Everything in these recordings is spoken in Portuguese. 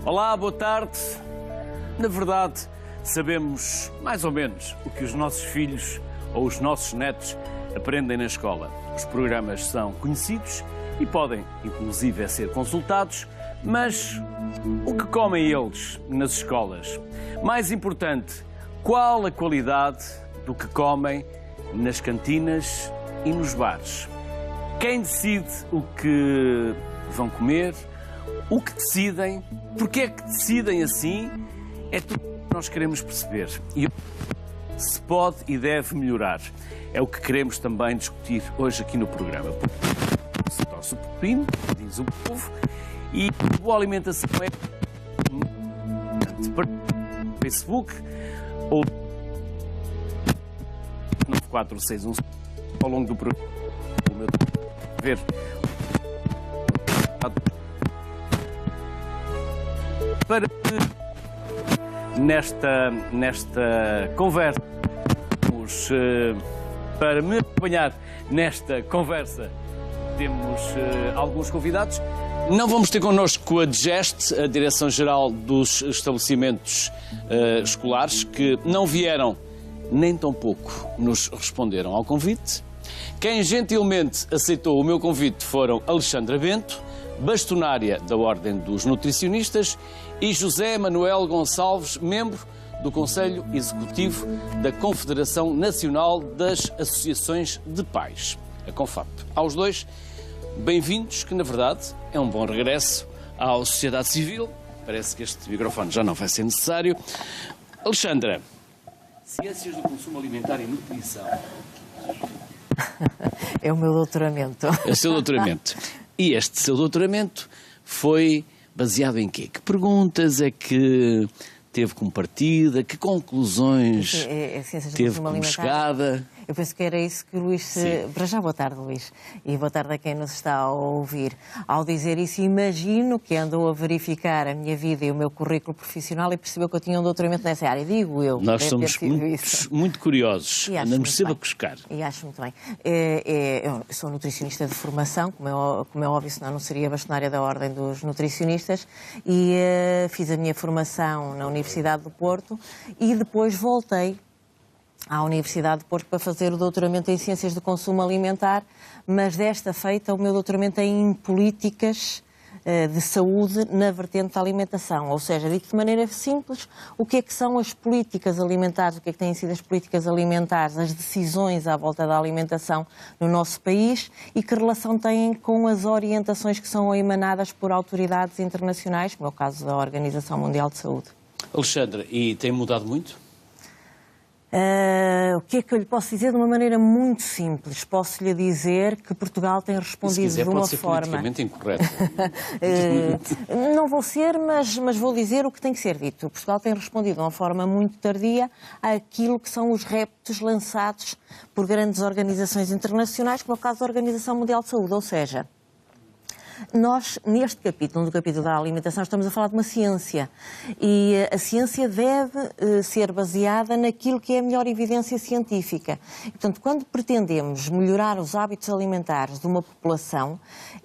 Olá, boa tarde. Na verdade, sabemos mais ou menos o que os nossos filhos ou os nossos netos aprendem na escola. Os programas são conhecidos e podem, inclusive, ser consultados, mas o que comem eles nas escolas? Mais importante, qual a qualidade do que comem nas cantinas e nos bares? Quem decide o que vão comer? O que decidem? Porquê é que decidem assim? É tudo que nós queremos perceber. E se pode e deve melhorar. É o que queremos também discutir hoje aqui no programa. Se torce o pepino, diz o povo, e a boa alimentação é para o Facebook ou 94615 ao longo do programa. Ver para nesta conversa, para me acompanhar nesta conversa, temos alguns convidados. Não vamos ter connosco a DGEST, a Direção-Geral dos Estabelecimentos Escolares, que não vieram, nem tão pouco nos responderam ao convite. Quem gentilmente aceitou o meu convite foram Alexandra Bento, bastonária da Ordem dos Nutricionistas, e José Manuel Gonçalves, membro do Conselho Executivo da Confederação Nacional das Associações de Pais, a CONFAP. Aos dois, bem-vindos, que na verdade é um bom regresso à sociedade civil. Parece que este microfone já não vai ser necessário. Alexandra, Ciências do Consumo Alimentar e Nutrição. É o meu doutoramento. É o seu doutoramento. E este seu doutoramento foi baseado em quê? Que perguntas é que teve como partida? Que conclusões teve como chegada? Eu penso que era isso que o Luís... Para já, boa tarde, Luís. E boa tarde a quem nos está a ouvir. Ao dizer isso, imagino que andou a verificar a minha vida e o meu currículo profissional e percebeu que eu tinha um doutoramento nessa área. Digo eu. Nós somos muito curiosos. Andamos sempre a buscar. E acho muito bem. Eu sou nutricionista de formação, como é óbvio, senão não seria bastonária da Ordem dos Nutricionistas, e fiz a minha formação na Universidade do Porto e depois voltei à Universidade de Porto para fazer o doutoramento em Ciências do Consumo Alimentar, mas desta feita o meu doutoramento é em políticas de saúde na vertente da alimentação. Ou seja, digo de maneira simples, o que é que são as políticas alimentares, o que é que têm sido as políticas alimentares, as decisões à volta da alimentação no nosso país e que relação têm com as orientações que são emanadas por autoridades internacionais, como é o caso da Organização Mundial de Saúde. Alexandra, e tem mudado muito? O que é que eu lhe posso dizer de uma maneira muito simples? Posso-lhe dizer que Portugal tem respondido de uma forma... Se quiser, pode ser politicamente incorreto. Não vou ser, mas vou dizer o que tem que ser dito. Portugal tem respondido de uma forma muito tardia àquilo que são os reptos lançados por grandes organizações internacionais, como é o caso da Organização Mundial de Saúde. Ou seja, nós, neste capítulo, no capítulo da alimentação, estamos a falar de uma ciência e a ciência deve ser baseada naquilo que é a melhor evidência científica. Portanto, quando pretendemos melhorar os hábitos alimentares de uma população,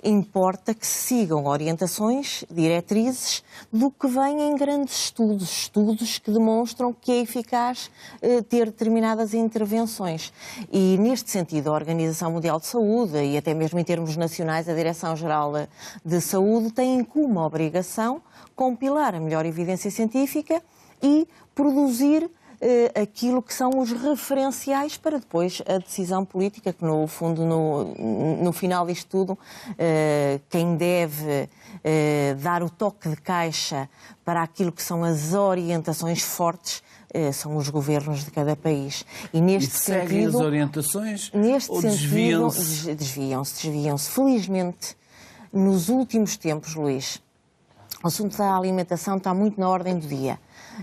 importa que se sigam orientações, diretrizes, do que vem em grandes estudos que demonstram que é eficaz ter determinadas intervenções. E, neste sentido, a Organização Mundial de Saúde e até mesmo em termos nacionais, a Direção-Geral de Saúde têm como obrigação compilar a melhor evidência científica e produzir aquilo que são os referenciais para depois a decisão política, que no fundo, no final disto tudo, quem deve dar o toque de caixa para aquilo que são as orientações fortes são os governos de cada país. E neste seguem sentido, as orientações neste ou sentido, desviam-se? Desviam-se. Felizmente, nos últimos tempos, Luís, o assunto da alimentação está muito na ordem do dia.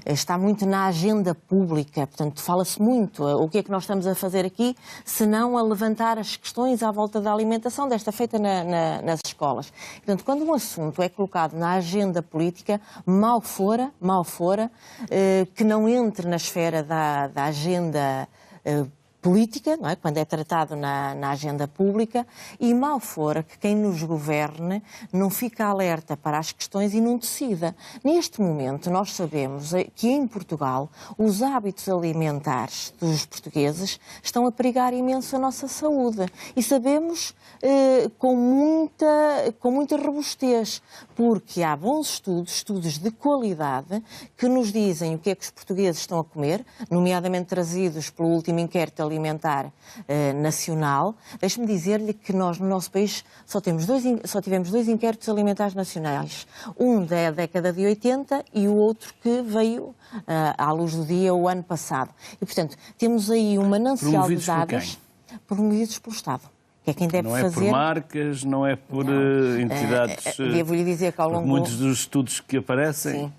Está muito na agenda pública, portanto, fala-se muito. O que é que nós estamos a fazer aqui, se não a levantar as questões à volta da alimentação, desta feita nas escolas. Portanto, quando um assunto é colocado na agenda política, mal fora, que não entre na esfera da agenda política, não é? Quando é tratado na agenda pública, e mal fora que quem nos governe não fica alerta para as questões e não decida. Neste momento, nós sabemos que em Portugal os hábitos alimentares dos portugueses estão a perigar imenso a nossa saúde. E sabemos com muita robustez, porque há bons estudos de qualidade, que nos dizem o que é que os portugueses estão a comer, nomeadamente trazidos pelo último inquérito alimentar nacional. Deixe-me dizer-lhe que nós, no nosso país, só tivemos dois inquéritos alimentares nacionais. Um da década de 80 e o outro que veio à luz do dia o ano passado. E, portanto, temos aí um manancial de dados promovidos pelo Estado. Que é quem deve não é fazer... por marcas, não é por entidades... Devo-lhe dizer que ao longo... Muitos dos estudos que aparecem...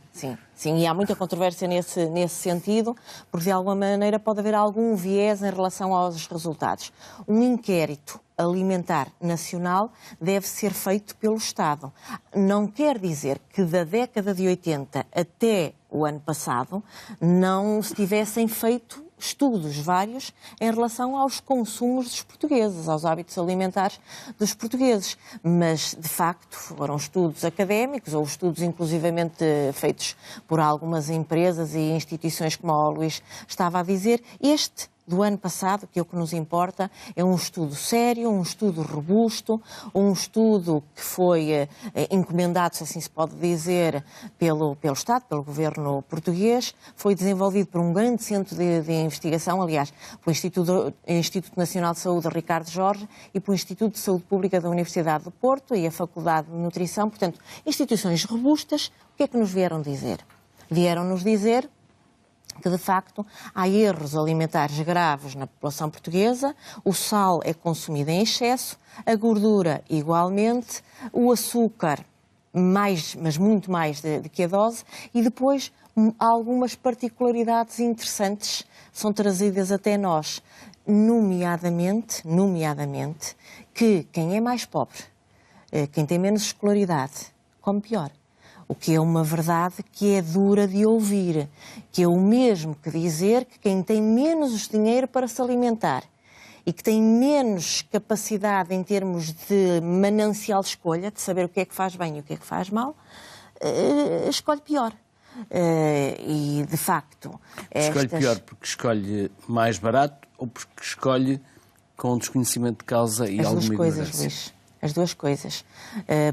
Sim, e há muita controvérsia nesse sentido, porque de alguma maneira pode haver algum viés em relação aos resultados. Um inquérito alimentar nacional deve ser feito pelo Estado. Não quer dizer que da década de 80 até o ano passado não se tivessem feito estudos vários em relação aos consumos dos portugueses, aos hábitos alimentares dos portugueses. Mas, de facto, foram estudos académicos ou estudos inclusivamente feitos por algumas empresas e instituições, como o Luís estava a dizer. Este do ano passado, que é o que nos importa, é um estudo sério, um estudo robusto, um estudo que foi encomendado, se assim se pode dizer, pelo Estado, pelo governo português, foi desenvolvido por um grande centro de investigação, aliás, pelo Instituto Nacional de Saúde Ricardo Jorge e pelo Instituto de Saúde Pública da Universidade do Porto e a Faculdade de Nutrição. Portanto, instituições robustas. O que é que nos vieram dizer? Vieram-nos dizer que, de facto, há erros alimentares graves na população portuguesa, o sal é consumido em excesso, a gordura igualmente, o açúcar mais, mas muito mais do que a dose, e depois algumas particularidades interessantes são trazidas até nós, nomeadamente que quem é mais pobre, quem tem menos escolaridade, come pior. O que é uma verdade que é dura de ouvir, que é o mesmo que dizer que quem tem menos dinheiro para se alimentar e que tem menos capacidade em termos de manancial de escolha, de saber o que é que faz bem e o que é que faz mal, escolhe pior. E, de facto... Escolhe pior porque escolhe mais barato ou porque escolhe com desconhecimento de causa e alguma ignorância? As duas coisas, Luís. As duas coisas.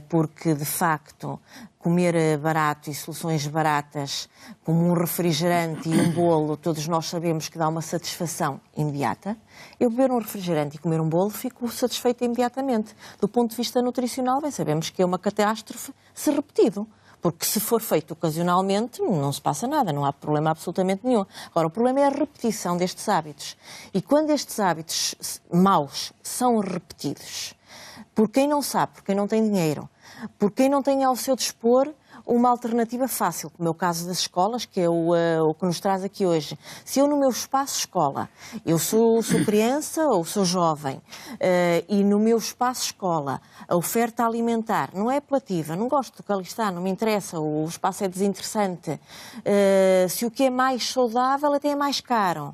Porque, de facto, comer barato e soluções baratas, como um refrigerante e um bolo, todos nós sabemos que dá uma satisfação imediata. Eu beber um refrigerante e comer um bolo, fico satisfeita imediatamente. Do ponto de vista nutricional, bem, sabemos que é uma catástrofe se repetido. Porque se for feito ocasionalmente, não se passa nada, não há problema absolutamente nenhum. Agora, o problema é a repetição destes hábitos. E quando estes hábitos maus são repetidos, por quem não sabe, por quem não tem dinheiro, por quem não tem ao seu dispor uma alternativa fácil, como é o caso das escolas, que é o que nos traz aqui hoje. Se eu no meu espaço escola, eu sou criança ou sou jovem, e no meu espaço escola a oferta alimentar não é apelativa, não gosto do que ali está, não me interessa, o espaço é desinteressante, se o que é mais saudável até é mais caro.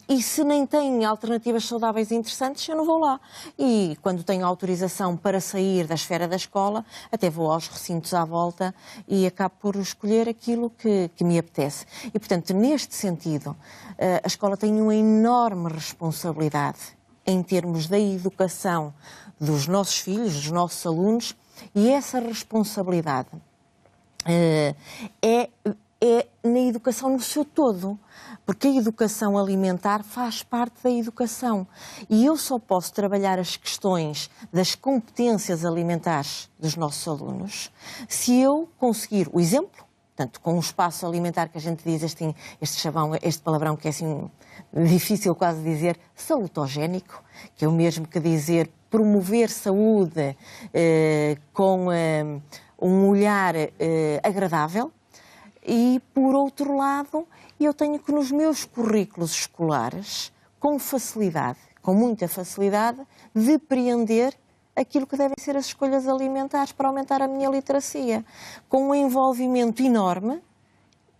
E se nem tem alternativas saudáveis e interessantes, eu não vou lá. E quando tenho autorização para sair da esfera da escola, até vou aos recintos à volta e acabo por escolher aquilo que me apetece. E, portanto, neste sentido, a escola tem uma enorme responsabilidade em termos da educação dos nossos filhos, dos nossos alunos, e essa responsabilidade é na educação no seu todo, porque a educação alimentar faz parte da educação. E eu só posso trabalhar as questões das competências alimentares dos nossos alunos se eu conseguir o exemplo, portanto, com um espaço alimentar que a gente diz, este palavrão que é assim difícil quase dizer, salutogénico, que é o mesmo que dizer promover saúde com um olhar agradável. E, por outro lado, eu tenho que nos meus currículos escolares, com facilidade, com muita facilidade, depreender aquilo que devem ser as escolhas alimentares para aumentar a minha literacia, com um envolvimento enorme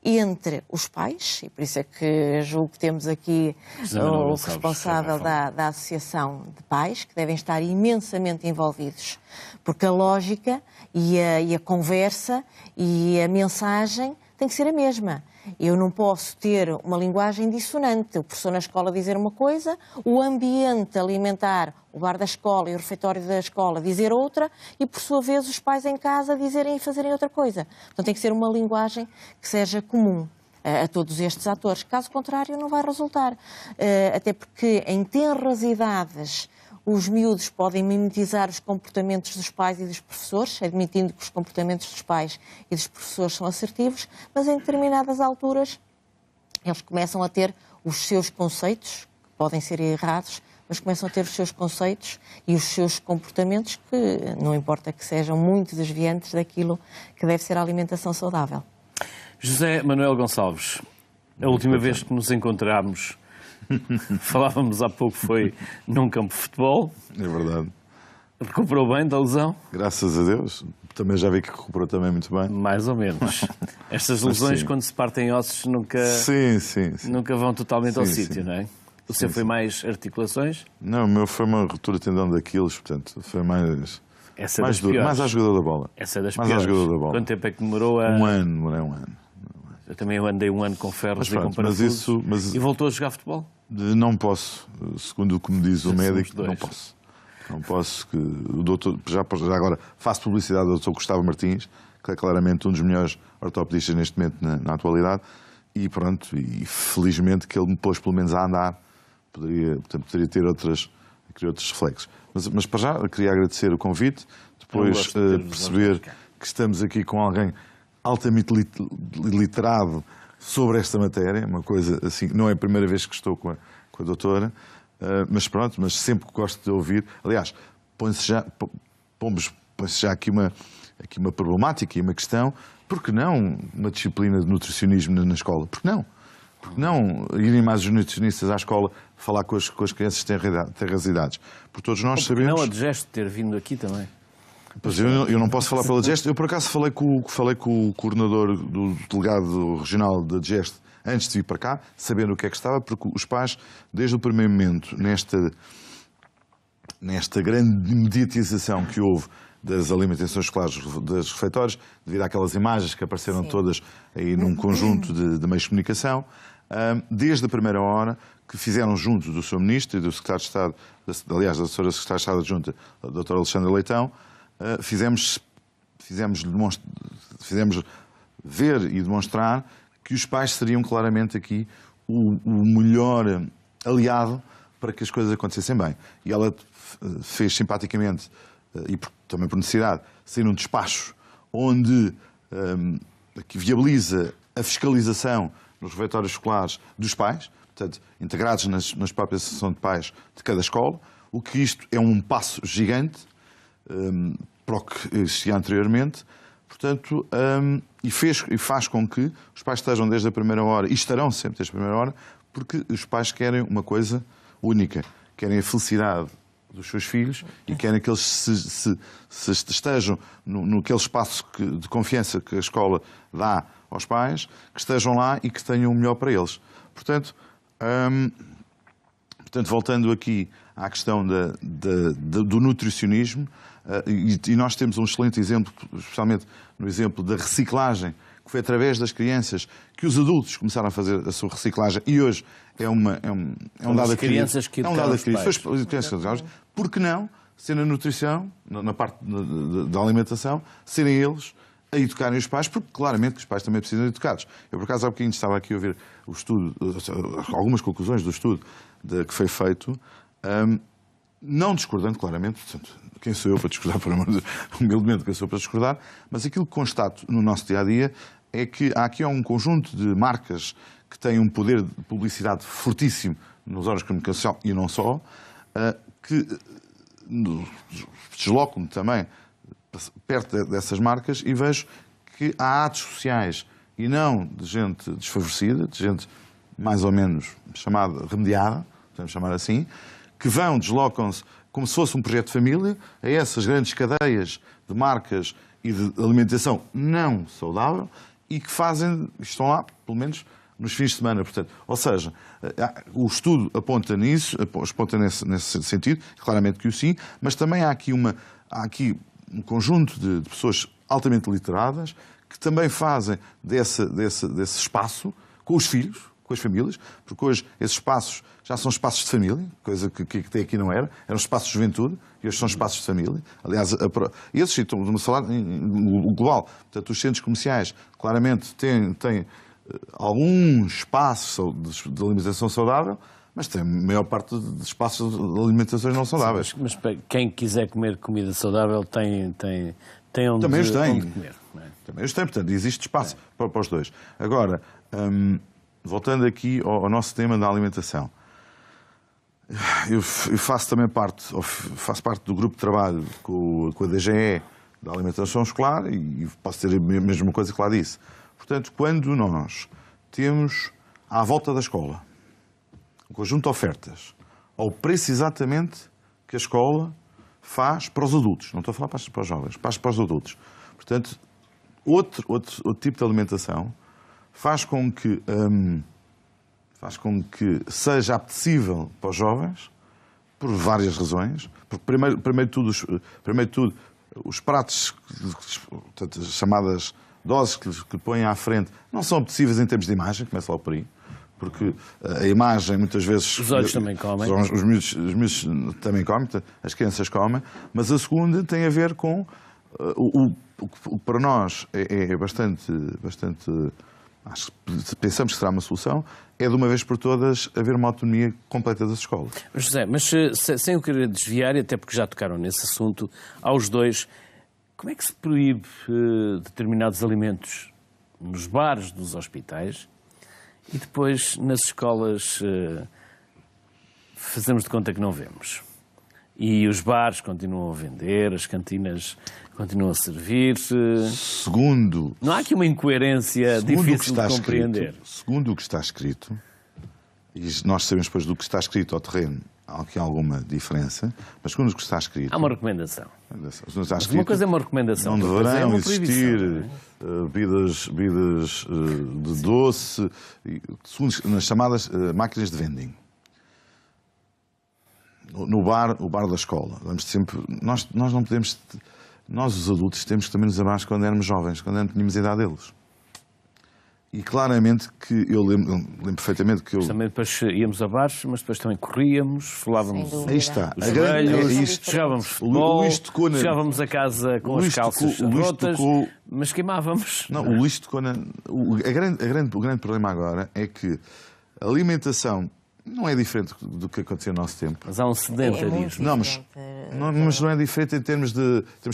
entre os pais, e por isso é que julgo que temos aqui o responsável da Associação de Pais, que devem estar imensamente envolvidos, porque a lógica e a conversa e a mensagem tem que ser a mesma. Eu não posso ter uma linguagem dissonante. O professor na escola dizer uma coisa, o ambiente alimentar, o bar da escola e o refeitório da escola dizer outra e, por sua vez, os pais em casa dizerem e fazerem outra coisa. Portanto, tem que ser uma linguagem que seja comum a todos estes atores. Caso contrário, não vai resultar. Até porque, em tenras idades, os miúdos podem mimetizar os comportamentos dos pais e dos professores, admitindo que os comportamentos dos pais e dos professores são assertivos, mas em determinadas alturas eles começam a ter os seus conceitos, que podem ser errados, mas começam a ter os seus conceitos e os seus comportamentos que não importa que sejam muito desviantes daquilo que deve ser a alimentação saudável. José Manuel Gonçalves, a última vez que nos encontramos, falávamos há pouco, foi num campo de futebol. É verdade. Recuperou bem da lesão? Graças a Deus. Também já vi que recuperou também muito bem. Mais ou menos. Estas lesões, quando se partem ossos, nunca vão totalmente ao sítio, não é? O seu foi mais articulações? Não, o meu foi uma ruptura de tendão de Aquiles, portanto, foi mais... Essa é mais duro, mais à jogada da bola. Essa é das mais piores. À jogada da bola. Quanto tempo é que demorou a... Demorei um ano. Eu também andei um ano com ferros e com parafusos. E voltou a jogar futebol? Não posso. Segundo o que me diz o médico, não posso. Não posso. Que o doutor, já agora faço publicidade ao Dr. Gustavo Martins, que é claramente um dos melhores ortopedistas neste momento na atualidade. E pronto, e felizmente que ele me pôs pelo menos a andar. Poderia ter outros reflexos. Mas para já, queria agradecer o convite, depois perceber que estamos aqui com alguém altamente literado sobre esta matéria, uma coisa assim, não é a primeira vez que estou com a doutora, mas pronto, mas sempre gosto de ouvir. Aliás, põe-se já aqui uma problemática e uma questão, por que não uma disciplina de nutricionismo na escola? Por que não? Porque não irem mais os nutricionistas à escola falar com as crianças que têm idades? Porque todos nós sabemos... Não a Digeste ter vindo aqui também. Pois eu não posso falar pela Digeste. Eu, por acaso, falei com o coordenador do delegado regional da Digeste antes de vir para cá, sabendo o que é que estava, porque os pais, desde o primeiro momento, nesta grande mediatização que houve das alimentações escolares, das refeitórios, devido àquelas imagens que apareceram todas aí num conjunto de meios de comunicação, desde a primeira hora, que fizeram junto do Sr. Ministro e do Secretário de Estado, aliás, da Sra. Secretária de Estado Adjunta, a Dra. Alexandra Leitão, fizemos ver e demonstrar que os pais seriam claramente aqui o melhor aliado para que as coisas acontecessem bem. E ela fez simpaticamente, e também por necessidade, sair um despacho que viabiliza a fiscalização nos refeitórios escolares dos pais, portanto, integrados nas próprias associações de pais de cada escola, o que isto é um passo gigante para o que existia anteriormente, portanto, e faz com que os pais estejam desde a primeira hora, e estarão sempre desde a primeira hora, porque os pais querem uma coisa única, querem a felicidade dos seus filhos e querem que eles se estejam naquele espaço de confiança que a escola dá aos pais, que estejam lá e que tenham o melhor para eles. Portanto, voltando aqui à questão do nutricionismo, e nós temos um excelente exemplo, especialmente no exemplo da reciclagem, que foi através das crianças que os adultos começaram a fazer a sua reciclagem, e hoje é um dado adquirido. É um dado adquirido. Por que não, ser na nutrição, na parte da alimentação, serem eles a educarem os pais, porque claramente que os pais também precisam de educados. Eu, por acaso, há bocadinho estava aqui a ouvir o estudo, algumas conclusões do estudo que foi feito, não discordando claramente, portanto, quem sou eu para discordar, por amor de humildemente, quem sou eu para discordar, mas aquilo que constato no nosso dia-a-dia é que há aqui um conjunto de marcas que têm um poder de publicidade fortíssimo nos órgãos de comunicação e não só, que desloco-me também perto dessas marcas e vejo que há atos sociais e não de gente desfavorecida, de gente mais ou menos chamada remediada, podemos chamar assim, que deslocam-se como se fosse um projeto de família a essas grandes cadeias de marcas e de alimentação não saudável e que estão lá, pelo menos, nos fins de semana. Portanto, ou seja, o estudo aponta nesse sentido, claramente que o sim, mas também há aqui um conjunto de pessoas altamente literadas que também fazem desse espaço com os filhos, com as famílias, porque hoje esses espaços já são espaços de família, coisa que até aqui não era, eram espaços de juventude e hoje são espaços de família. Aliás, esses estamos a falar no global. Portanto, os centros comerciais claramente têm algum espaço de alimentação saudável, mas tem a maior parte de espaços de alimentações não saudáveis. Mas quem quiser comer comida saudável tem onde, também os tem. onde comer. Não é? Também os tem, portanto, existe espaço para os dois. Agora, voltando aqui ao nosso tema da alimentação, eu faço também faço parte do grupo de trabalho com a DGE da alimentação escolar e posso ter a mesma coisa que lá disse. Portanto, quando nós temos à volta da escola um conjunto de ofertas ao preço exatamente que a escola faz para os adultos, não estou a falar para os jovens, faz para os adultos. Portanto, outro tipo de alimentação faz com que seja apetecível para os jovens, por várias razões. Porque, primeiro de tudo, os pratos, portanto, as chamadas doses que põem à frente, não são apetecíveis em termos de imagem, começa logo por aí. Porque a imagem, muitas vezes... Os olhos também comem. Os miúdos também comem, as crianças comem. Mas a segunda tem a ver com... para nós é bastante... Acho que pensamos que será uma solução, é de uma vez por todas haver uma autonomia completa das escolas. José, mas sem eu querer desviar, e até porque já tocaram nesse assunto, aos dois, como é que se proíbe determinados alimentos nos bares dos hospitais e depois nas escolas fazemos de conta que não vemos? E os bares continuam a vender, as cantinas continuam a servir. Segundo... Não há aqui uma incoerência difícil de compreender. Segundo o que está escrito, e nós sabemos depois do que está escrito ao terreno, há aqui alguma diferença, mas segundo o que está escrito... Há uma recomendação. Está escrito, uma coisa é uma recomendação. Não deverão existir bebidas de doce, nas chamadas máquinas de vending. O bar da escola. Vamos sempre, nós não podemos... Nós, os adultos, temos que também nos abaixo quando éramos jovens, quando tínhamos a idade deles. E claramente que eu lembro perfeitamente que eu... Também depois íamos abaixo, mas depois também corríamos, falávamos aí está. Os velhos, jogávamos futebol, chegávamos a casa com as calças rotas, mas queimávamos. Não, o Luís tocou na... O grande problema agora é que a alimentação não é diferente do que aconteceu no nosso tempo. Mas há um sedentarismo. Mas não é diferente em termos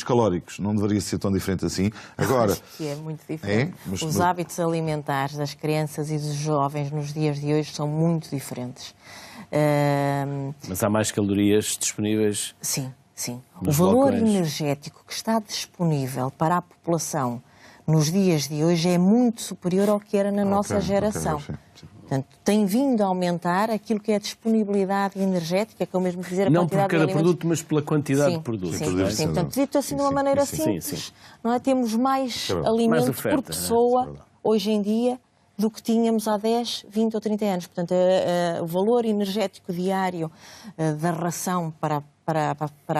calóricos. Não deveria ser tão diferente assim. Agora, acho que é muito diferente. Os hábitos alimentares das crianças e dos jovens nos dias de hoje são muito diferentes. Mas há mais calorias disponíveis? Sim. O valor energético que está disponível para a população nos dias de hoje é muito superior ao que era na nossa geração. Portanto, tem vindo a aumentar aquilo que é a disponibilidade energética, que é o mesmo dizer a não quantidade por cada de alimentos. produto, mas pela quantidade de produtos. Sim. Portanto, dito assim de uma maneira simples, não é? Temos mais alimento por pessoa hoje em dia do que tínhamos há 10, 20 ou 30 anos. Portanto, o valor energético diário da ração para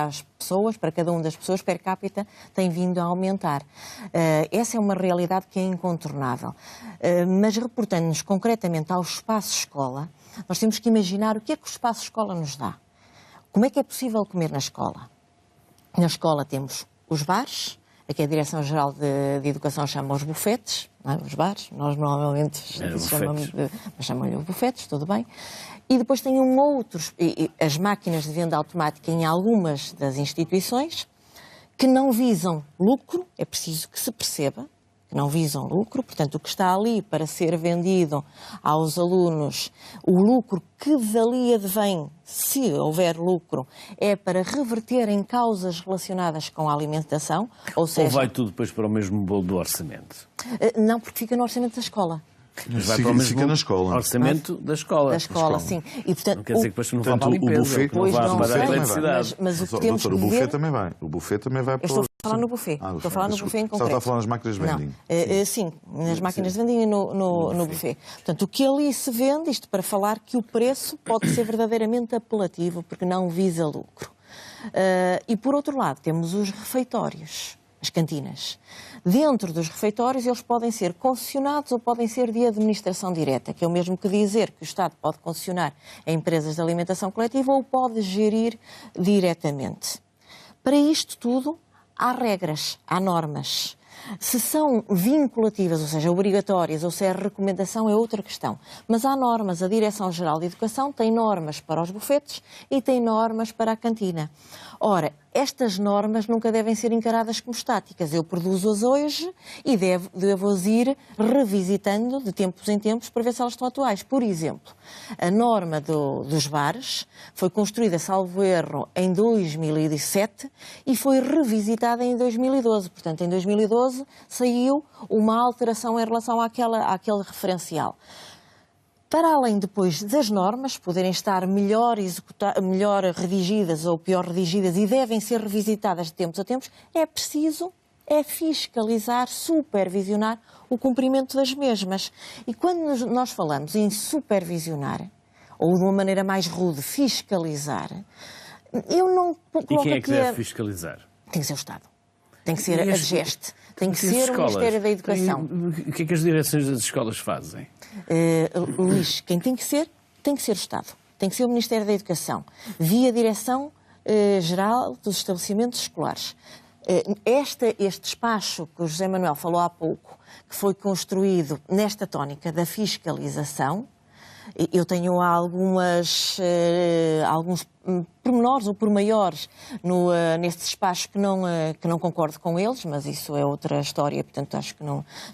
as pessoas, para cada uma das pessoas, per capita, tem vindo a aumentar. Essa é uma realidade que é incontornável. Mas reportando-nos concretamente ao espaço-escola, nós temos que imaginar o que é que o espaço-escola nos dá. Como é que é possível comer na escola? Na escola temos os bares, aqui a Direção-Geral de Educação chama os bufetes, não é? Os bares, nós normalmente chamam-lhe bufetes, tudo bem. E depois tem as máquinas de venda automática em algumas das instituições que não visam lucro, é preciso que se perceba, que não visam lucro, portanto o que está ali para ser vendido aos alunos, o lucro que dali advém, se houver lucro, é para reverter em causas relacionadas com a alimentação, ou seja... Ou vai tudo depois para o mesmo bolo do orçamento? Não, porque fica no orçamento da escola. Mas vai para o mesmo fica na escola. Orçamento da escola. Da escola, sim. E, portanto, não quer dizer que depois não vá para a limpeza, o buffet não vá para a eletricidade. Mas o que temos que o buffet dizer... também vai. O buffet também vai para Falar no buffet. Estou a falar no buffet em concreto. Estava a falar nas máquinas de vending. Sim, nas máquinas de vending e no buffet. Portanto, o que ali se vende, isto para falar que o preço pode ser verdadeiramente apelativo, porque não visa lucro. E, por outro lado, temos os refeitórios, as cantinas. Dentro dos refeitórios, eles podem ser concessionados ou podem ser de administração direta, que é o mesmo que dizer que o Estado pode concessionar a empresas de alimentação coletiva ou pode gerir diretamente. Para isto tudo, há regras, há normas. Se são vinculativas, ou seja, obrigatórias, ou se é recomendação, é outra questão. Mas há normas. A Direção-Geral de Educação tem normas para os bufetes e tem normas para a cantina. Ora, estas normas nunca devem ser encaradas como estáticas. Eu produzo-as hoje e devo-as ir revisitando de tempos em tempos para ver se elas estão atuais. Por exemplo, a norma dos bares foi construída, salvo erro, em 2007 e foi revisitada em 2012. Portanto, em 2012 saiu uma alteração em relação àquele referencial. Para além depois das normas poderem estar melhor redigidas ou pior redigidas e devem ser revisitadas de tempos a tempos, é preciso fiscalizar, supervisionar o cumprimento das mesmas. E quando nós falamos em supervisionar, ou de uma maneira mais rude, fiscalizar, eu não coloco E quem é que aqui deve fiscalizar? Tem que ser o Estado. Tem que ser a GEST. Tem que ser o Ministério da Educação. O que é que as direções das escolas fazem? Luís, quem tem que ser o Estado. Tem que ser o Ministério da Educação, via Direção-Geral dos Estabelecimentos Escolares. Este despacho que o José Manuel falou há pouco, que foi construído nesta tónica da fiscalização, eu tenho alguns pormenores ou pormaiores neste despacho que não concordo com eles, mas isso é outra história, portanto acho que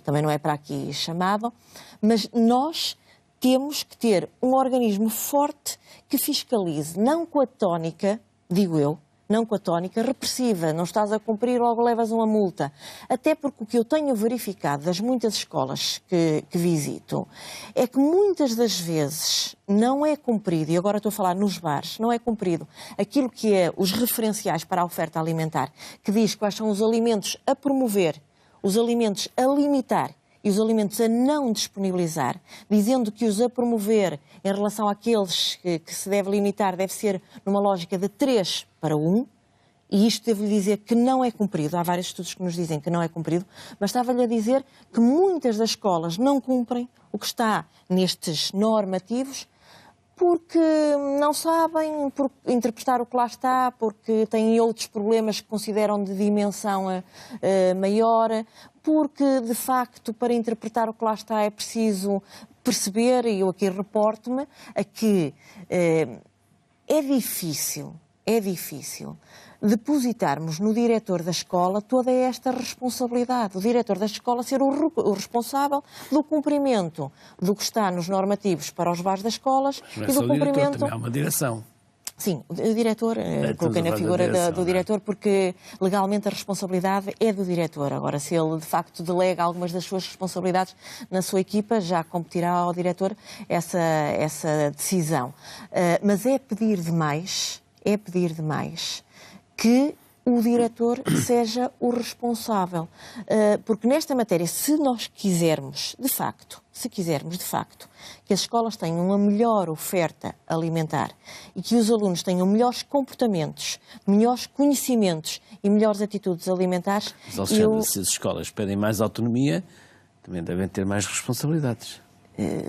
também não é para aqui chamado. Mas nós temos que ter um organismo forte que fiscalize, não com a tónica, digo eu, não com a tónica repressiva, não estás a cumprir, logo levas uma multa. Até porque o que eu tenho verificado das muitas escolas que visito é que muitas das vezes não é cumprido, e agora estou a falar nos bares, não é cumprido aquilo que é os referenciais para a oferta alimentar, que diz quais são os alimentos a promover, os alimentos a limitar e os alimentos a não disponibilizar, dizendo que os a promover em relação àqueles que se deve limitar deve ser numa lógica de 3 para 1, e isto devo-lhe dizer que não é cumprido. Há vários estudos que nos dizem que não é cumprido, mas estava-lhe a dizer que muitas das escolas não cumprem o que está nestes normativos porque não sabem interpretar o que lá está, porque têm outros problemas que consideram de dimensão maior, porque, de facto, para interpretar o que lá está é preciso perceber, e eu aqui reporto-me, a que é difícil depositarmos no diretor da escola toda esta responsabilidade. O diretor da escola ser o responsável do cumprimento do que está nos normativos para os bares das escolas e do cumprimento... Diretor, também há uma direção. Sim, o diretor, coloquei na figura do diretor porque legalmente a responsabilidade é do diretor. Agora, se ele de facto delega algumas das suas responsabilidades na sua equipa, já competirá ao diretor essa decisão. Mas é pedir demais que o diretor seja o responsável. Porque nesta matéria, se nós quisermos de facto, que as escolas tenham uma melhor oferta alimentar e que os alunos tenham melhores comportamentos, melhores conhecimentos e melhores atitudes alimentares... Mas, Alexandre, se as escolas pedem mais autonomia, também devem ter mais responsabilidades.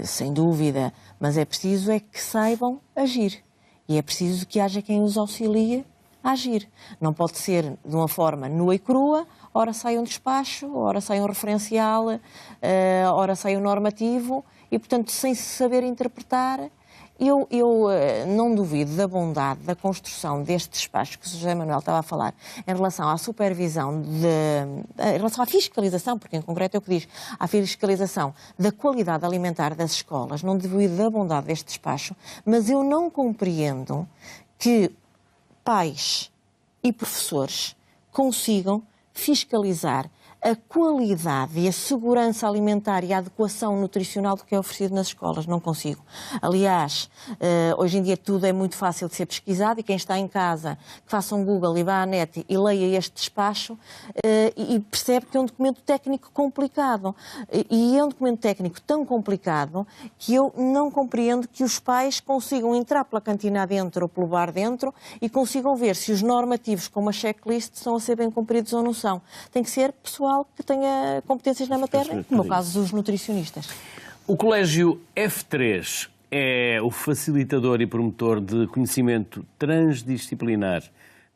Sem dúvida, mas é preciso que saibam agir. E é preciso que haja quem os auxilie a agir. Não pode ser de uma forma nua e crua, ora sai um despacho, ora sai um referencial, ora sai um normativo, e, portanto, sem se saber interpretar. Eu não duvido da bondade da construção deste despacho que o José Manuel estava a falar em relação à supervisão, em relação à fiscalização, porque em concreto é o que diz, à fiscalização da qualidade alimentar das escolas. Não duvido da bondade deste despacho, mas eu não compreendo que pais e professores consigam fiscalizar a qualidade e a segurança alimentar e a adequação nutricional do que é oferecido nas escolas. Não consigo. Aliás, hoje em dia tudo é muito fácil de ser pesquisado e quem está em casa, que faça um Google e vá à net e leia este despacho e percebe que é um documento técnico complicado. E é um documento técnico tão complicado que eu não compreendo que os pais consigam entrar pela cantina dentro ou pelo bar dentro e consigam ver se os normativos com uma checklist estão a ser bem cumpridos ou não são. Tem que ser pessoal que tenha competências na matéria, no meu caso os nutricionistas. O Colégio F3 é o facilitador e promotor de conhecimento transdisciplinar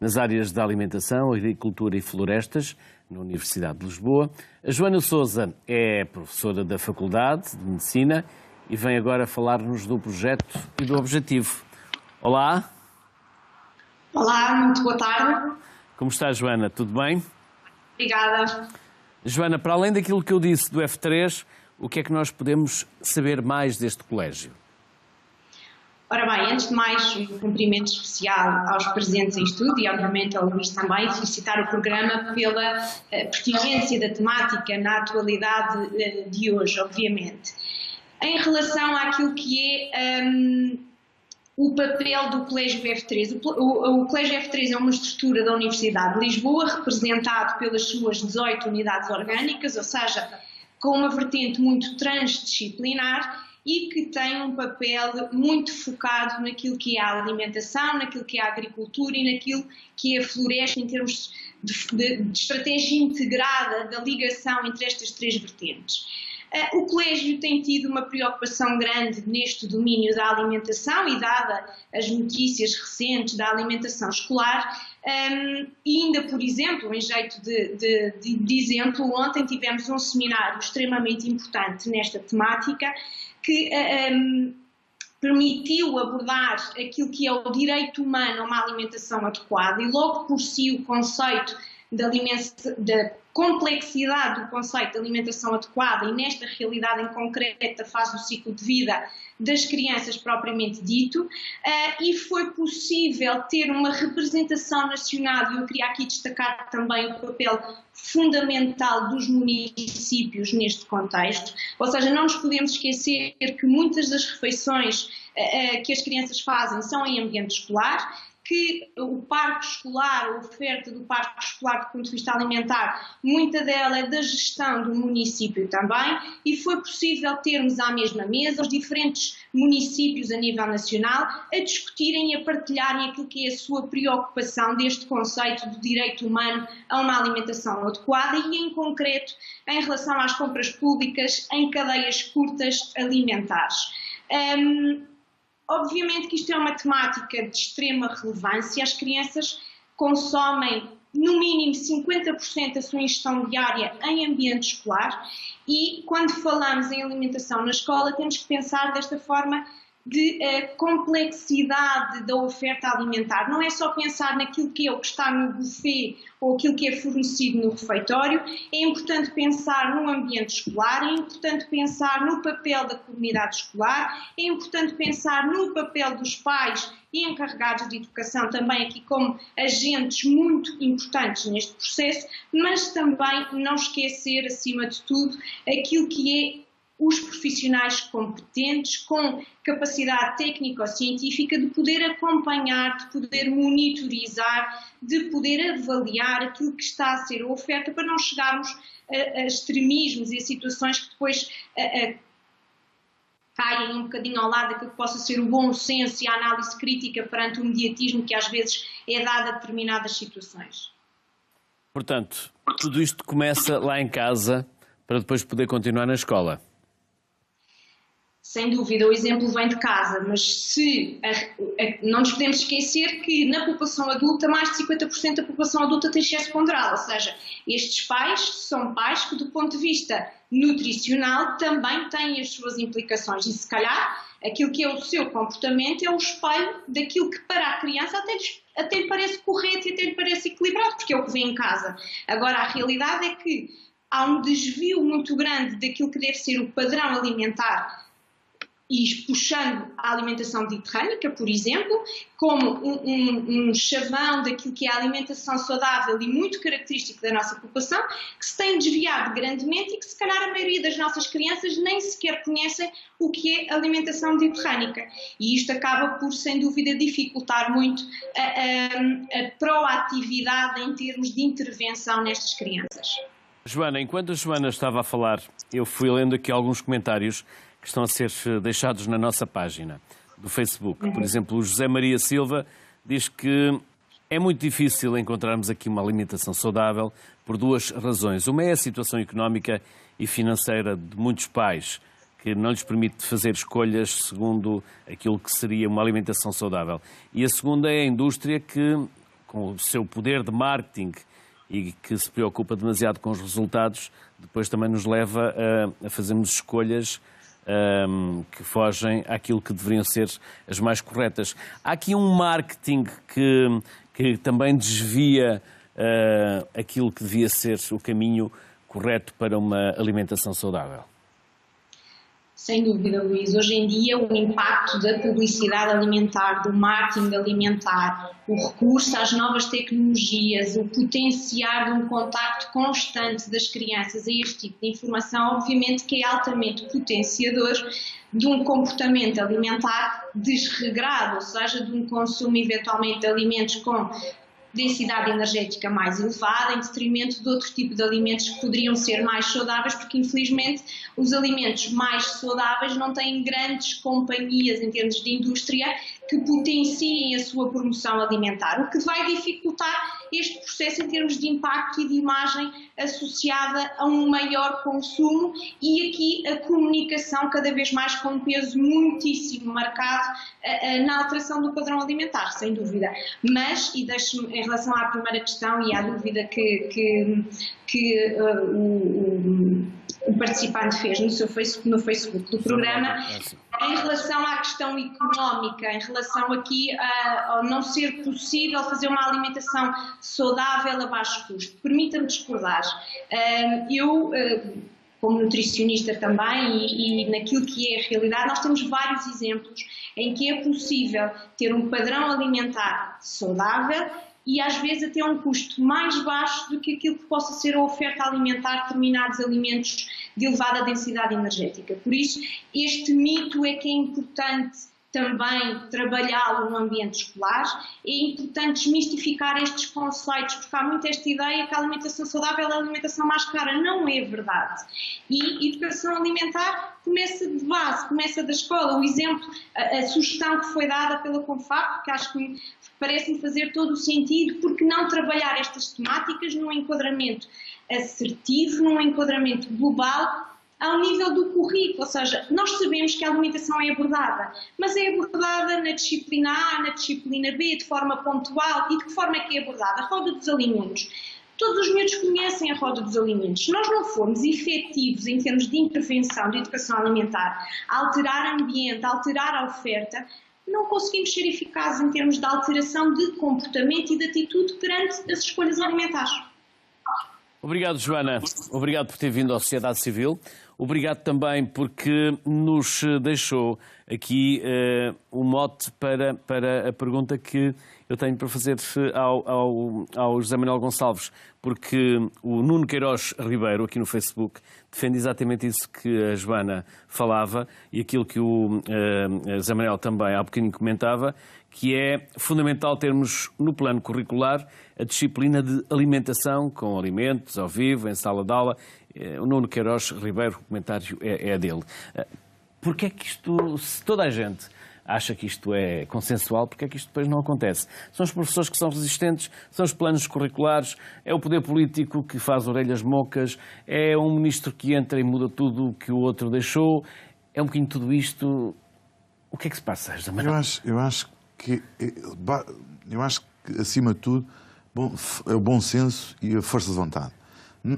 nas áreas da alimentação, agricultura e florestas, na Universidade de Lisboa. A Joana Sousa é professora da Faculdade de Medicina e vem agora falar-nos do projeto e do objetivo. Olá. Olá, muito boa tarde. Como está, Joana? Tudo bem? Obrigada. Joana, para além daquilo que eu disse do F3, o que é que nós podemos saber mais deste colégio? Ora bem, antes de mais, um cumprimento especial aos presentes em estudo e, obviamente, ao Luís também, felicitar o programa pela pertinência da temática na atualidade de hoje, obviamente. Em relação àquilo que é o papel do Colégio F3. O Colégio F3 é uma estrutura da Universidade de Lisboa, representado pelas suas 18 unidades orgânicas, ou seja, com uma vertente muito transdisciplinar e que tem um papel muito focado naquilo que é a alimentação, naquilo que é a agricultura e naquilo que é a floresta em termos de estratégia integrada da ligação entre estas três vertentes. O Colégio tem tido uma preocupação grande neste domínio da alimentação e, dada as notícias recentes da alimentação escolar, e ainda, por exemplo, em jeito de exemplo, ontem tivemos um seminário extremamente importante nesta temática que permitiu abordar aquilo que é o direito humano a uma alimentação adequada e logo por si o conceito da complexidade do conceito de alimentação adequada e nesta realidade em concreto a fase do ciclo de vida das crianças propriamente dito, e foi possível ter uma representação nacional, e eu queria aqui destacar também o papel fundamental dos municípios neste contexto, ou seja, não nos podemos esquecer que muitas das refeições que as crianças fazem são em ambiente escolar, que o parque escolar, a oferta do parque escolar do ponto de vista alimentar, muita dela é da gestão do município também, e foi possível termos à mesma mesa os diferentes municípios a nível nacional a discutirem e a partilharem aquilo que é a sua preocupação deste conceito do direito humano a uma alimentação adequada e, em concreto, em relação às compras públicas em cadeias curtas alimentares. Obviamente que isto é uma temática de extrema relevância. As crianças consomem no mínimo 50% da sua ingestão diária em ambiente escolar e quando falamos em alimentação na escola temos que pensar desta forma de complexidade da oferta alimentar. Não é só pensar naquilo que é o que está no buffet ou aquilo que é fornecido no refeitório, é importante pensar no ambiente escolar, é importante pensar no papel da comunidade escolar, é importante pensar no papel dos pais e encarregados de educação também aqui como agentes muito importantes neste processo, mas também não esquecer, acima de tudo, aquilo que é os profissionais competentes, com capacidade técnico-científica de poder acompanhar, de poder monitorizar, de poder avaliar aquilo que está a ser a oferta para não chegarmos a extremismos e a situações que depois caem um bocadinho ao lado daquilo que possa ser o bom senso e a análise crítica perante o mediatismo que às vezes é dado a determinadas situações. Portanto, tudo isto começa lá em casa para depois poder continuar na escola. Sem dúvida, o exemplo vem de casa, mas não nos podemos esquecer que na população adulta, mais de 50% da população adulta tem excesso ponderal, ou seja, estes pais são pais que do ponto de vista nutricional também têm as suas implicações e se calhar aquilo que é o seu comportamento é o espelho daquilo que para a criança até lhe parece correto e até lhe parece equilibrado, porque é o que vê em casa. Agora, a realidade é que há um desvio muito grande daquilo que deve ser o padrão alimentar e puxando a alimentação mediterrânica, por exemplo, como um chavão daquilo que é a alimentação saudável e muito característico da nossa população, que se tem desviado grandemente e que se calhar a maioria das nossas crianças nem sequer conhecem o que é alimentação mediterrânica. E isto acaba por, sem dúvida, dificultar muito a proatividade em termos de intervenção nestas crianças. Joana, enquanto a Joana estava a falar, eu fui lendo aqui alguns comentários que estão a ser deixados na nossa página do Facebook. Por exemplo, o José Maria Silva diz que é muito difícil encontrarmos aqui uma alimentação saudável por duas razões. Uma é a situação económica e financeira de muitos pais, que não lhes permite fazer escolhas segundo aquilo que seria uma alimentação saudável. E a segunda é a indústria que, com o seu poder de marketing e que se preocupa demasiado com os resultados, depois também nos leva a fazermos escolhas que fogem àquilo que deveriam ser as mais corretas. Há aqui um marketing que também desvia aquilo que devia ser o caminho correto para uma alimentação saudável. Sem dúvida, Luís. Hoje em dia, o impacto da publicidade alimentar, do marketing alimentar, o recurso às novas tecnologias, o potenciar de um contacto constante das crianças a este tipo de informação, obviamente que é altamente potenciador de um comportamento alimentar desregrado, ou seja, de um consumo eventualmente de alimentos com densidade energética mais elevada, em detrimento de outro tipo de alimentos que poderiam ser mais saudáveis, porque infelizmente os alimentos mais saudáveis não têm grandes companhias em termos de indústria que potenciem a sua promoção alimentar, o que vai dificultar este processo em termos de impacto e de imagem associada a um maior consumo e aqui a comunicação cada vez mais com um peso muitíssimo marcado na alteração do padrão alimentar, sem dúvida. Mas, e deixe-me, em relação à primeira questão e à dúvida que o participante fez no Facebook do programa, em relação à questão económica, em relação aqui a não ser possível fazer uma alimentação saudável a baixo custo. Permita-me discordar. Eu, como nutricionista também, e naquilo que é a realidade, nós temos vários exemplos em que é possível ter um padrão alimentar saudável e às vezes até um custo mais baixo do que aquilo que possa ser a oferta alimentar de determinados alimentos de elevada densidade energética. Por isso, este mito é que é importante também trabalhá-lo no ambiente escolar, é importante desmistificar estes conceitos, porque há muito esta ideia que a alimentação saudável é a alimentação mais cara. Não é verdade. E educação alimentar começa de base, começa da escola. O exemplo, a sugestão que foi dada pela Confap, que acho que parece-me fazer todo o sentido, porque não trabalhar estas temáticas num enquadramento assertivo, num enquadramento global, ao nível do currículo, ou seja, nós sabemos que a alimentação é abordada, mas é abordada na disciplina A, na disciplina B, de forma pontual. E de que forma é que é abordada? A roda dos alimentos. Todos os miúdos conhecem a roda dos alimentos. Se nós não formos efetivos em termos de intervenção de educação alimentar, alterar ambiente, alterar a oferta, não conseguimos ser eficazes em termos de alteração de comportamento e de atitude perante as escolhas alimentares. Obrigado, Joana. Obrigado por ter vindo à Sociedade Civil. Obrigado também porque nos deixou aqui um mote para a pergunta que eu tenho para fazer ao José Manuel Gonçalves, porque o Nuno Queiroz Ribeiro, aqui no Facebook, defende exatamente isso que a Joana falava e aquilo que o José Manuel também há bocadinho comentava, que é fundamental termos no plano curricular a disciplina de alimentação, com alimentos ao vivo, em sala de aula. O Nuno Queiroz Ribeiro, o comentário é dele. Porquê é que isto, se toda a gente acha que isto é consensual, porquê é que isto depois não acontece? São os professores que são resistentes, são os planos curriculares, é o poder político que faz orelhas mocas, é um ministro que entra e muda tudo o que o outro deixou, é um bocadinho tudo isto. O que é que se passa, José Manuel? Eu acho que, acima de tudo, é o bom senso e a força de vontade.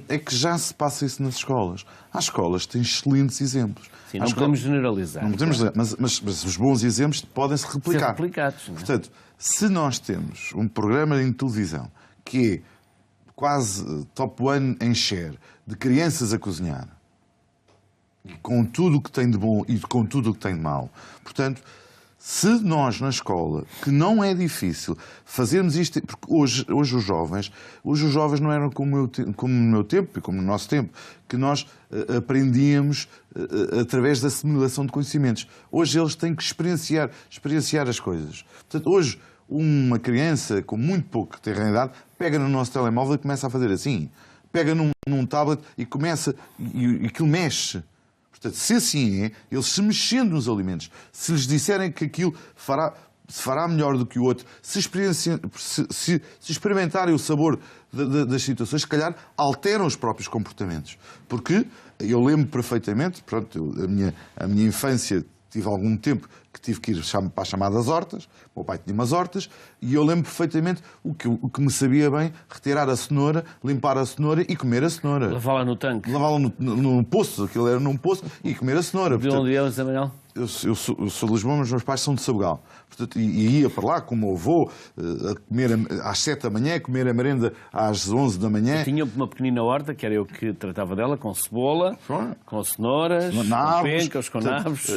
É que já se passa isso nas escolas. Há escolas que têm excelentes exemplos. Sim, não podemos generalizar. Não podemos generalizar, mas os bons exemplos podem-se replicar. Ser replicados. Não é? Portanto, se nós temos um programa em televisão que é quase top one em share de crianças a cozinhar, E com tudo o que tem de bom e com tudo o que tem de mau. Portanto, se nós na escola, que não é difícil, fazermos isto, porque hoje os jovens não eram como no meu tempo e como no nosso tempo, que nós aprendíamos através da assimilação de conhecimentos. Hoje eles têm que experienciar as coisas. Portanto, hoje uma criança com muito pouco terrenidade pega no nosso telemóvel e começa a fazer assim. Pega num tablet e começa, e aquilo mexe. Portanto, se assim é, eles se mexendo nos alimentos, se lhes disserem que aquilo se fará melhor do que o outro, se experimentarem o sabor das situações, se calhar alteram os próprios comportamentos. Porque eu lembro perfeitamente, pronto, a minha infância, tive algum tempo que tive que ir para as chamadas hortas, o meu pai tinha umas hortas, e eu lembro perfeitamente o que me sabia bem, retirar a cenoura, limpar a cenoura e comer a cenoura. Lavá-la no tanque. Lavá-la no poço, aquilo era num poço, e comer a cenoura. De onde é o Zé Manuel? Eu sou de Lisboa, mas meus pais são de Sabugal. Portanto, e ia para lá com o meu avô, a comer às 7 da manhã, a comer a merenda às 11 da manhã. Eu tinha uma pequenina horta, que era eu que tratava dela, com cebola, com cenouras, com pencas, com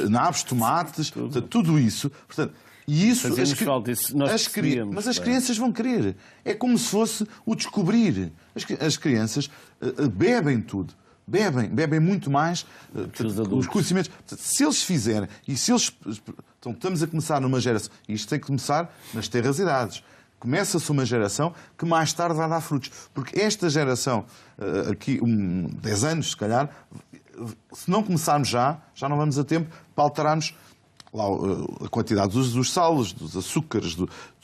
nabos, tomates, portanto, tudo isso. Portanto, e isso, mas as crianças vão querer. É como se fosse o descobrir. As crianças bebem tudo. Bebem muito mais os conhecimentos. Se eles fizerem, e se eles. Então, estamos a começar numa geração, e isto tem que começar nas terras idades. Começa-se uma geração que mais tarde vai dar frutos. Porque esta geração, aqui, 10 anos, se calhar, se não começarmos já não vamos a tempo para alterarmos lá a quantidade dos salos, dos açúcares,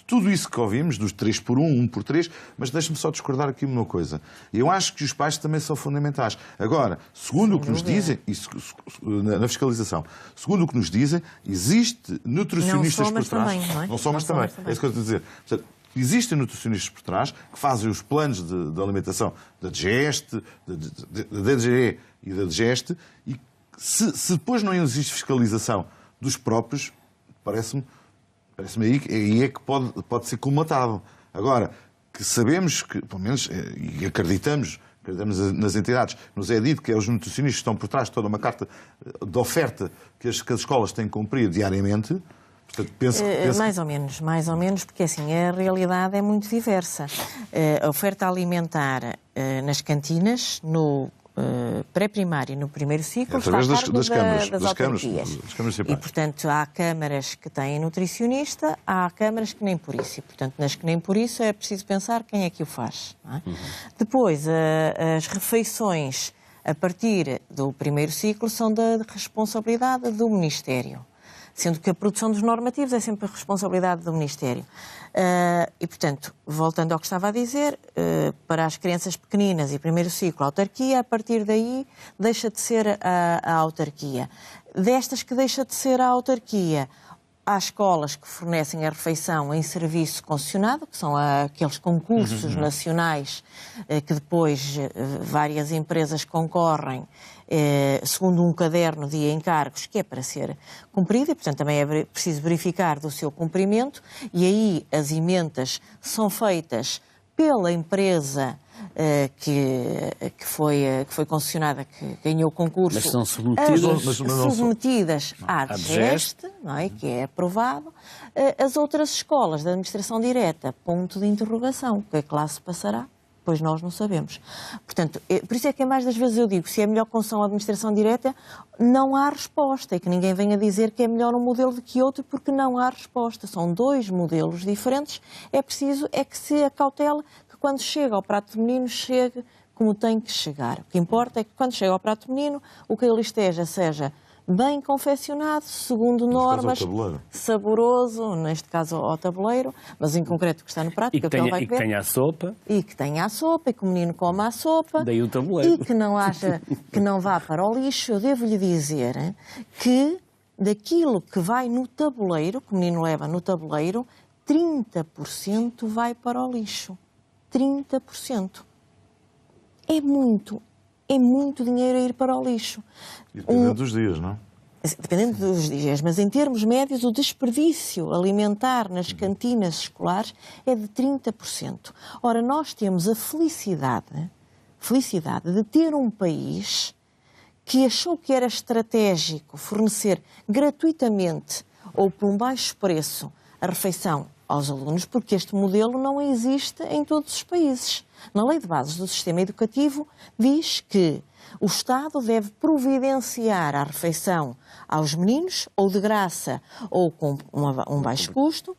tudo isso que ouvimos, dos 3 por 1, 1 por 3, mas deixe-me só discordar aqui uma coisa. Eu acho que os pais também são fundamentais. Agora, segundo o que nos dizem, na fiscalização, segundo o que nos dizem, existe nutricionistas por trás. Também, não é? Não só, mas também. É isso que eu estou a dizer. Portanto, existem nutricionistas por trás que fazem os planos de alimentação da DGEST, da DGE e da DGEST, e se depois não existe fiscalização dos próprios, parece-me aí é que pode ser colmatado. Agora, que sabemos que, pelo menos, e acreditamos nas entidades, nos é dito que os nutricionistas estão por trás de toda uma carta de oferta que as escolas têm que cumprir diariamente. Portanto, penso mais ou menos, porque assim, a realidade é muito diversa. A oferta alimentar nas cantinas, no pré-primário e no primeiro ciclo, está a cargo das autarquias. E, portanto, há câmaras que têm nutricionista, há câmaras que nem por isso. E, portanto, nas que nem por isso é preciso pensar quem é que o faz. Não é? Depois, as refeições a partir do primeiro ciclo são da responsabilidade do Ministério, sendo que a produção dos normativos é sempre a responsabilidade do Ministério. E, portanto, voltando ao que estava a dizer, para as crianças pequeninas e primeiro ciclo, a autarquia, a partir daí deixa de ser a autarquia. Destas que deixa de ser a autarquia, há escolas que fornecem a refeição em serviço concessionado, que são aqueles concursos nacionais que depois várias empresas concorrem segundo um caderno de encargos que é para ser cumprido e, portanto, também é preciso verificar do seu cumprimento e aí as emendas são feitas pela empresa que foi concessionada, que ganhou o concurso. Mas são submetidas à DGEST, não é? Que é aprovado. As outras escolas da administração direta, ponto de interrogação. O que é que lá se passará? Pois nós não sabemos. Portanto, por isso é que mais das vezes eu digo, se é melhor concessão à administração direta, não há resposta. E que ninguém venha dizer que é melhor um modelo do que outro, porque não há resposta. São dois modelos diferentes. É preciso que se acautele que quando chega ao prato de menino, chegue como tem que chegar. O que importa é que quando chega ao prato de menino, o que ele seja bem confeccionado, segundo normas, saboroso, neste caso ao tabuleiro, mas em concreto que está no prato, e que tenha a sopa. E que tenha a sopa, e que o menino coma a sopa. Daí o tabuleiro. E que não vá para o lixo. Eu devo-lhe dizer que daquilo que vai no tabuleiro, que o menino leva no tabuleiro, 30% vai para o lixo. 30%. É muito dinheiro a ir para o lixo. E dependendo dos dias, não é? Dependendo dos dias, mas em termos médios o desperdício alimentar nas cantinas escolares é de 30%. Ora, nós temos a felicidade de ter um país que achou que era estratégico fornecer gratuitamente ou por um baixo preço a refeição aos alunos, porque este modelo não existe em todos os países. Na Lei de Bases do Sistema Educativo diz que o Estado deve providenciar a refeição aos meninos, ou de graça, ou com um baixo custo,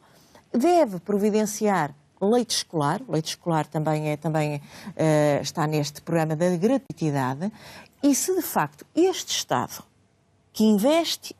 deve providenciar leite escolar também está neste programa da gratuitidade, e se de facto este Estado, que investe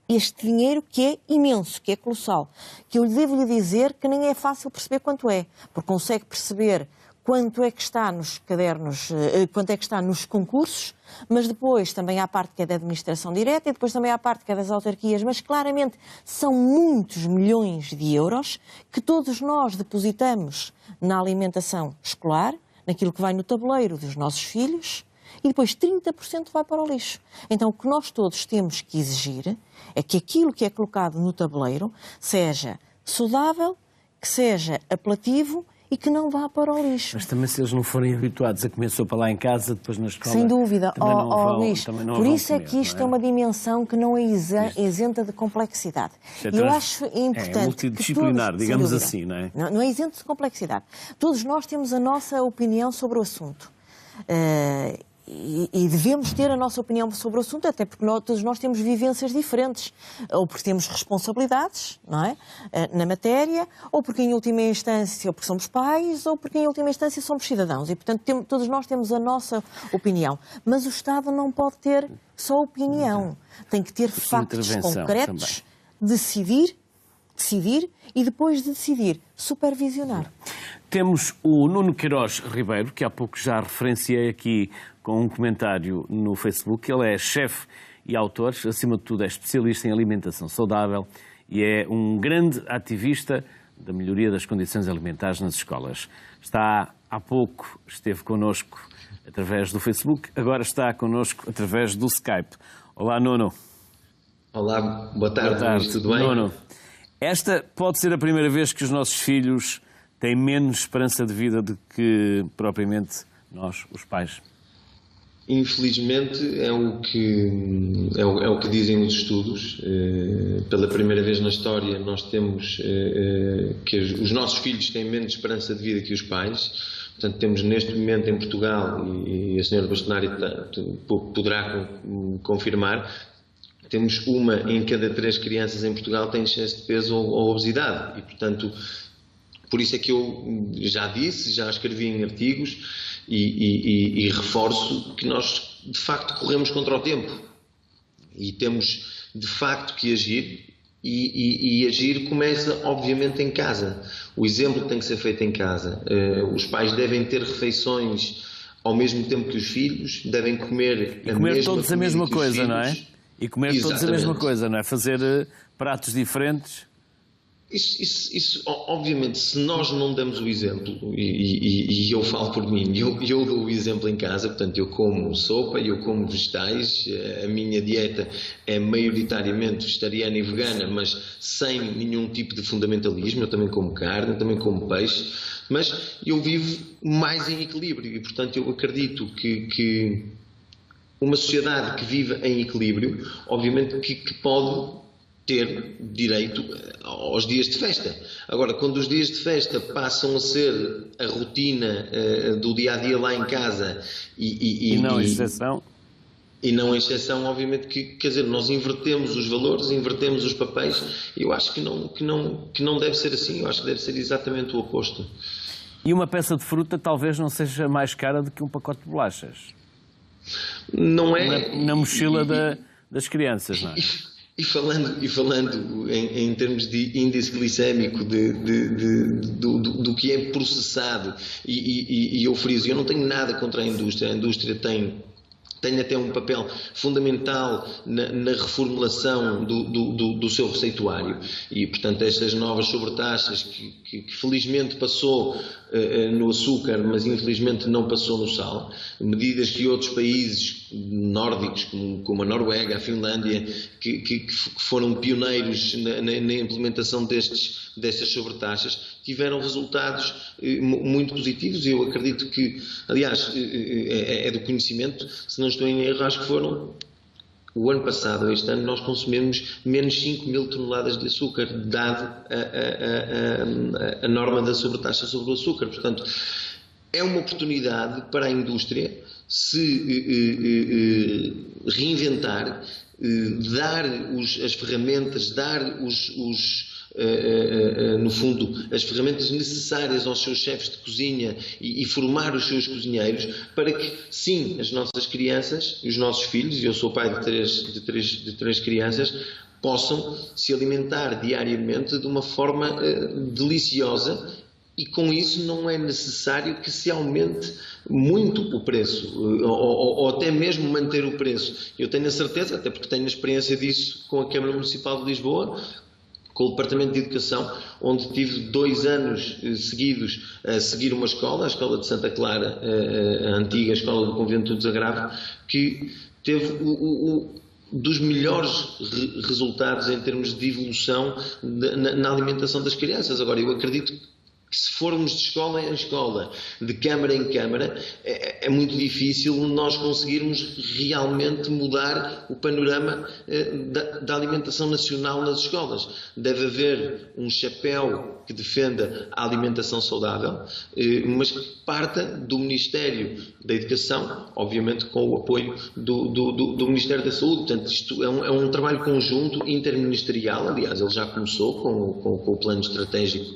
este dinheiro que é imenso, que é colossal, que eu devo-lhe dizer que nem é fácil perceber quanto é, porque consegue perceber quanto é que está nos cadernos, quanto é que está nos concursos, mas depois também há a parte que é da administração direta e depois também há a parte que é das autarquias, mas claramente são muitos milhões de euros que todos nós depositamos na alimentação escolar, naquilo que vai no tabuleiro dos nossos filhos, e depois 30% vai para o lixo. Então o que nós todos temos que exigir é que aquilo que é colocado no tabuleiro seja saudável, que seja apelativo e que não vá para o lixo. Mas também se eles não forem habituados a comer sopa lá em casa, depois na escola... Sem dúvida, Luís. Por isso é comer, que isto é uma dimensão que não é isenta de complexidade. Eu acho importante... É multidisciplinar, digamos assim, não é? Não é isento de complexidade. Todos nós temos a nossa opinião sobre o assunto. E devemos ter a nossa opinião sobre o assunto, até porque todos nós temos vivências diferentes, ou porque temos responsabilidades, não é? Na matéria, ou porque em última instância, ou porque somos pais, ou porque em última instância somos cidadãos. E, portanto, todos nós temos a nossa opinião. Mas o Estado não pode ter só opinião. Tem que ter factos concretos, decidir e depois de decidir, supervisionar. Temos o Nuno Queiroz Ribeiro, que há pouco já referenciei aqui com um comentário no Facebook. Ele é chefe e autor, acima de tudo é especialista em alimentação saudável e é um grande ativista da melhoria das condições alimentares nas escolas. Há pouco esteve connosco através do Facebook, agora está connosco através do Skype. Olá, Nuno. Olá, boa tarde. Tudo bem? Nuno, esta pode ser a primeira vez que os nossos filhos têm menos esperança de vida do que propriamente nós, os pais. Infelizmente é o que dizem os estudos. Pela primeira vez na história nós temos que os nossos filhos têm menos esperança de vida que os pais. Portanto, temos neste momento em Portugal, e a senhora Bastonário poderá confirmar, temos uma em cada 3 crianças em Portugal tem excesso de peso ou obesidade. E, portanto, por isso é que eu já disse, já escrevi em artigos e reforço que nós, de facto, corremos contra o tempo. E temos, de facto, que agir. E agir começa, obviamente, em casa. O exemplo tem que ser feito em casa. Os pais devem ter refeições ao mesmo tempo que os filhos, devem comer todos a mesma coisa, não é? E comer todos a mesma coisa, não é? Fazer pratos diferentes. Isso, obviamente, se nós não damos o exemplo, e eu falo por mim, eu dou o exemplo em casa, portanto, eu como sopa, eu como vegetais, a minha dieta é maioritariamente vegetariana e vegana, mas sem nenhum tipo de fundamentalismo. Eu também como carne, também como peixe, mas eu vivo mais em equilíbrio e, portanto, eu acredito que uma sociedade que vive em equilíbrio, obviamente que pode ter direito aos dias de festa. Agora, quando os dias de festa passam a ser a rotina do dia-a-dia lá em casa e não a exceção. E não a exceção, obviamente, quer dizer, nós invertemos os valores, invertemos os papéis, e eu acho que não deve ser assim, eu acho que deve ser exatamente o oposto. E uma peça de fruta talvez não seja mais cara do que um pacote de bolachas. Não é... Na mochila das crianças, não é? E falando em termos de índice glicémico do que é processado, e eu friso, eu não tenho nada contra a indústria tem até um papel fundamental na reformulação do seu receituário, e portanto estas novas sobretaxas que felizmente passou no açúcar, mas infelizmente não passou no sal. Medidas que outros países nórdicos, como a Noruega, a Finlândia, que foram pioneiros na implementação destas sobretaxas, tiveram resultados muito positivos. Eu acredito que, aliás, é do conhecimento, se não estou em erro, acho que foram... O ano passado, este ano, nós consumimos menos 5.000 toneladas de açúcar, dado a norma da sobretaxa sobre o açúcar. Portanto, é uma oportunidade para a indústria se reinventar, dar as ferramentas, dar no fundo, as ferramentas necessárias aos seus chefes de cozinha e formar os seus cozinheiros para que, sim, as nossas crianças e os nossos filhos, e eu sou pai de três crianças, possam se alimentar diariamente de uma forma deliciosa, e com isso não é necessário que se aumente muito o preço, ou até mesmo manter o preço. Eu tenho a certeza, até porque tenho a experiência disso com a Câmara Municipal de Lisboa, com o Departamento de Educação, onde tive 2 anos seguidos a seguir uma escola, a Escola de Santa Clara, a antiga Escola do Convento do Desagravo, que teve dos melhores resultados em termos de evolução na alimentação das crianças. Agora, eu acredito que se formos de escola em escola, de câmara em câmara, é muito difícil nós conseguirmos realmente mudar o panorama da alimentação nacional nas escolas. Deve haver um chapéu que defenda a alimentação saudável, mas que parta do Ministério da Educação, obviamente com o apoio do Ministério da Saúde. Portanto, isto é um trabalho conjunto interministerial. Aliás, ele já começou com o plano estratégico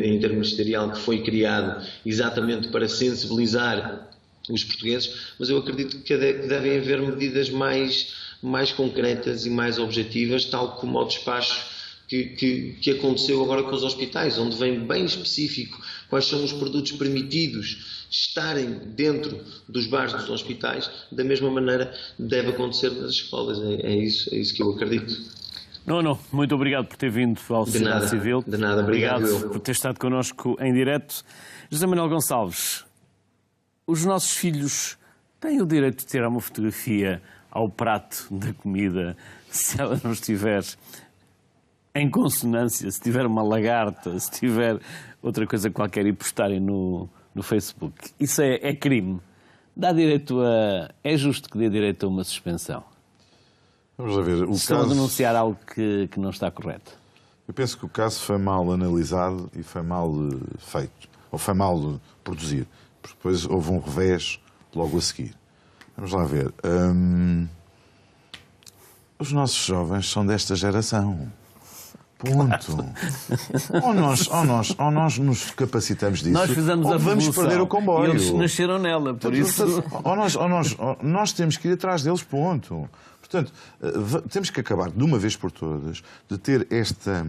interministerial que foi criado exatamente para sensibilizar os portugueses, mas eu acredito que devem haver medidas mais concretas e mais objetivas, tal como ao despacho que aconteceu agora com os hospitais, onde vem bem específico quais são os produtos permitidos estarem dentro dos bares dos hospitais. Da mesma maneira deve acontecer nas escolas. É isso que eu acredito. Não, muito obrigado por ter vindo ao Sociedade Civil. De nada, obrigado por ter estado connosco em direto. José Manuel Gonçalves, os nossos filhos têm o direito de tirar uma fotografia ao prato da comida se ela não estiver em consonância, se tiver uma lagarta, se tiver outra coisa qualquer e postarem no Facebook. Isso é crime. É justo que dê direito a uma suspensão. Vamos lá ver. Estão a denunciar algo que não está correto. Eu penso que o caso foi mal analisado e foi mal feito. Ou foi mal produzido. Porque depois houve um revés logo a seguir. Vamos lá ver. Os nossos jovens são desta geração. Ponto. Ou nós nos capacitamos disso. Nós fizemos ou a vamos perder o comboio. E eles nasceram nela, por isso. Nós temos que ir atrás deles, ponto. Portanto, temos que acabar de uma vez por todas de ter esta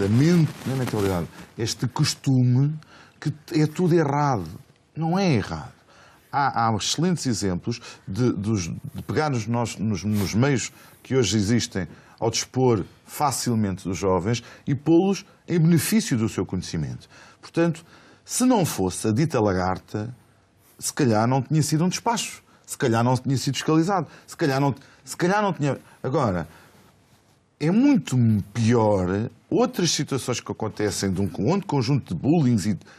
mentalidade, este costume que é tudo errado. Não é errado. Há excelentes exemplos de pegar nos meios que hoje existem ao dispor facilmente dos jovens e pô-los em benefício do seu conhecimento. Portanto, se não fosse a dita lagarta, se calhar não tinha sido um despacho. Se calhar não tinha sido fiscalizado. Se calhar não tinha... Agora, é muito pior outras situações que acontecem de um conjunto de bullying.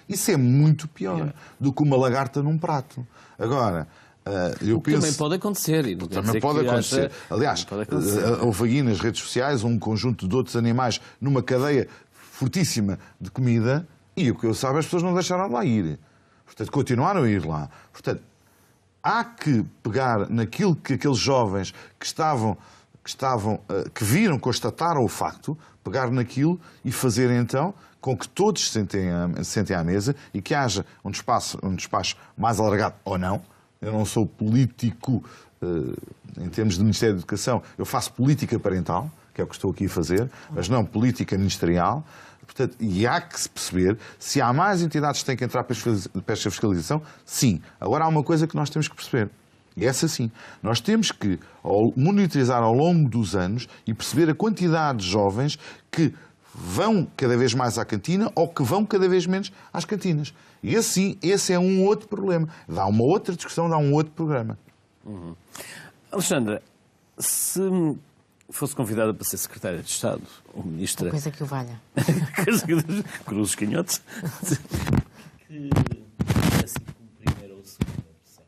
Isso é muito pior do que uma lagarta num prato. Agora, eu penso... Também pode acontecer. Também pode acontecer. Aliás, houve aí nas redes sociais um conjunto de outros animais numa cadeia fortíssima de comida e o que eu saiba as pessoas não deixaram de lá ir. Portanto, continuaram a ir lá. Portanto, há que pegar naquilo que aqueles jovens que viram, constataram o facto, pegar naquilo e fazer então com que todos se sentem à mesa e que haja um despacho mais alargado ou não. Eu não sou político em termos de Ministério da Educação, eu faço política parental, que é o que estou aqui a fazer, mas não política ministerial. Portanto, e há que se perceber se há mais entidades que têm que entrar para esta fiscalização, sim. Agora há uma coisa que nós temos que perceber, e essa sim. Nós temos que monitorizar ao longo dos anos e perceber a quantidade de jovens que vão cada vez mais à cantina ou que vão cada vez menos às cantinas. E assim, esse é um outro problema. Dá uma outra discussão, dá um outro programa. Alexandra, se fosse convidada para ser secretária de Estado, ou ministra... Coisa que o valha. Cruzes canhotos. Que assim como primeira ou segunda opção.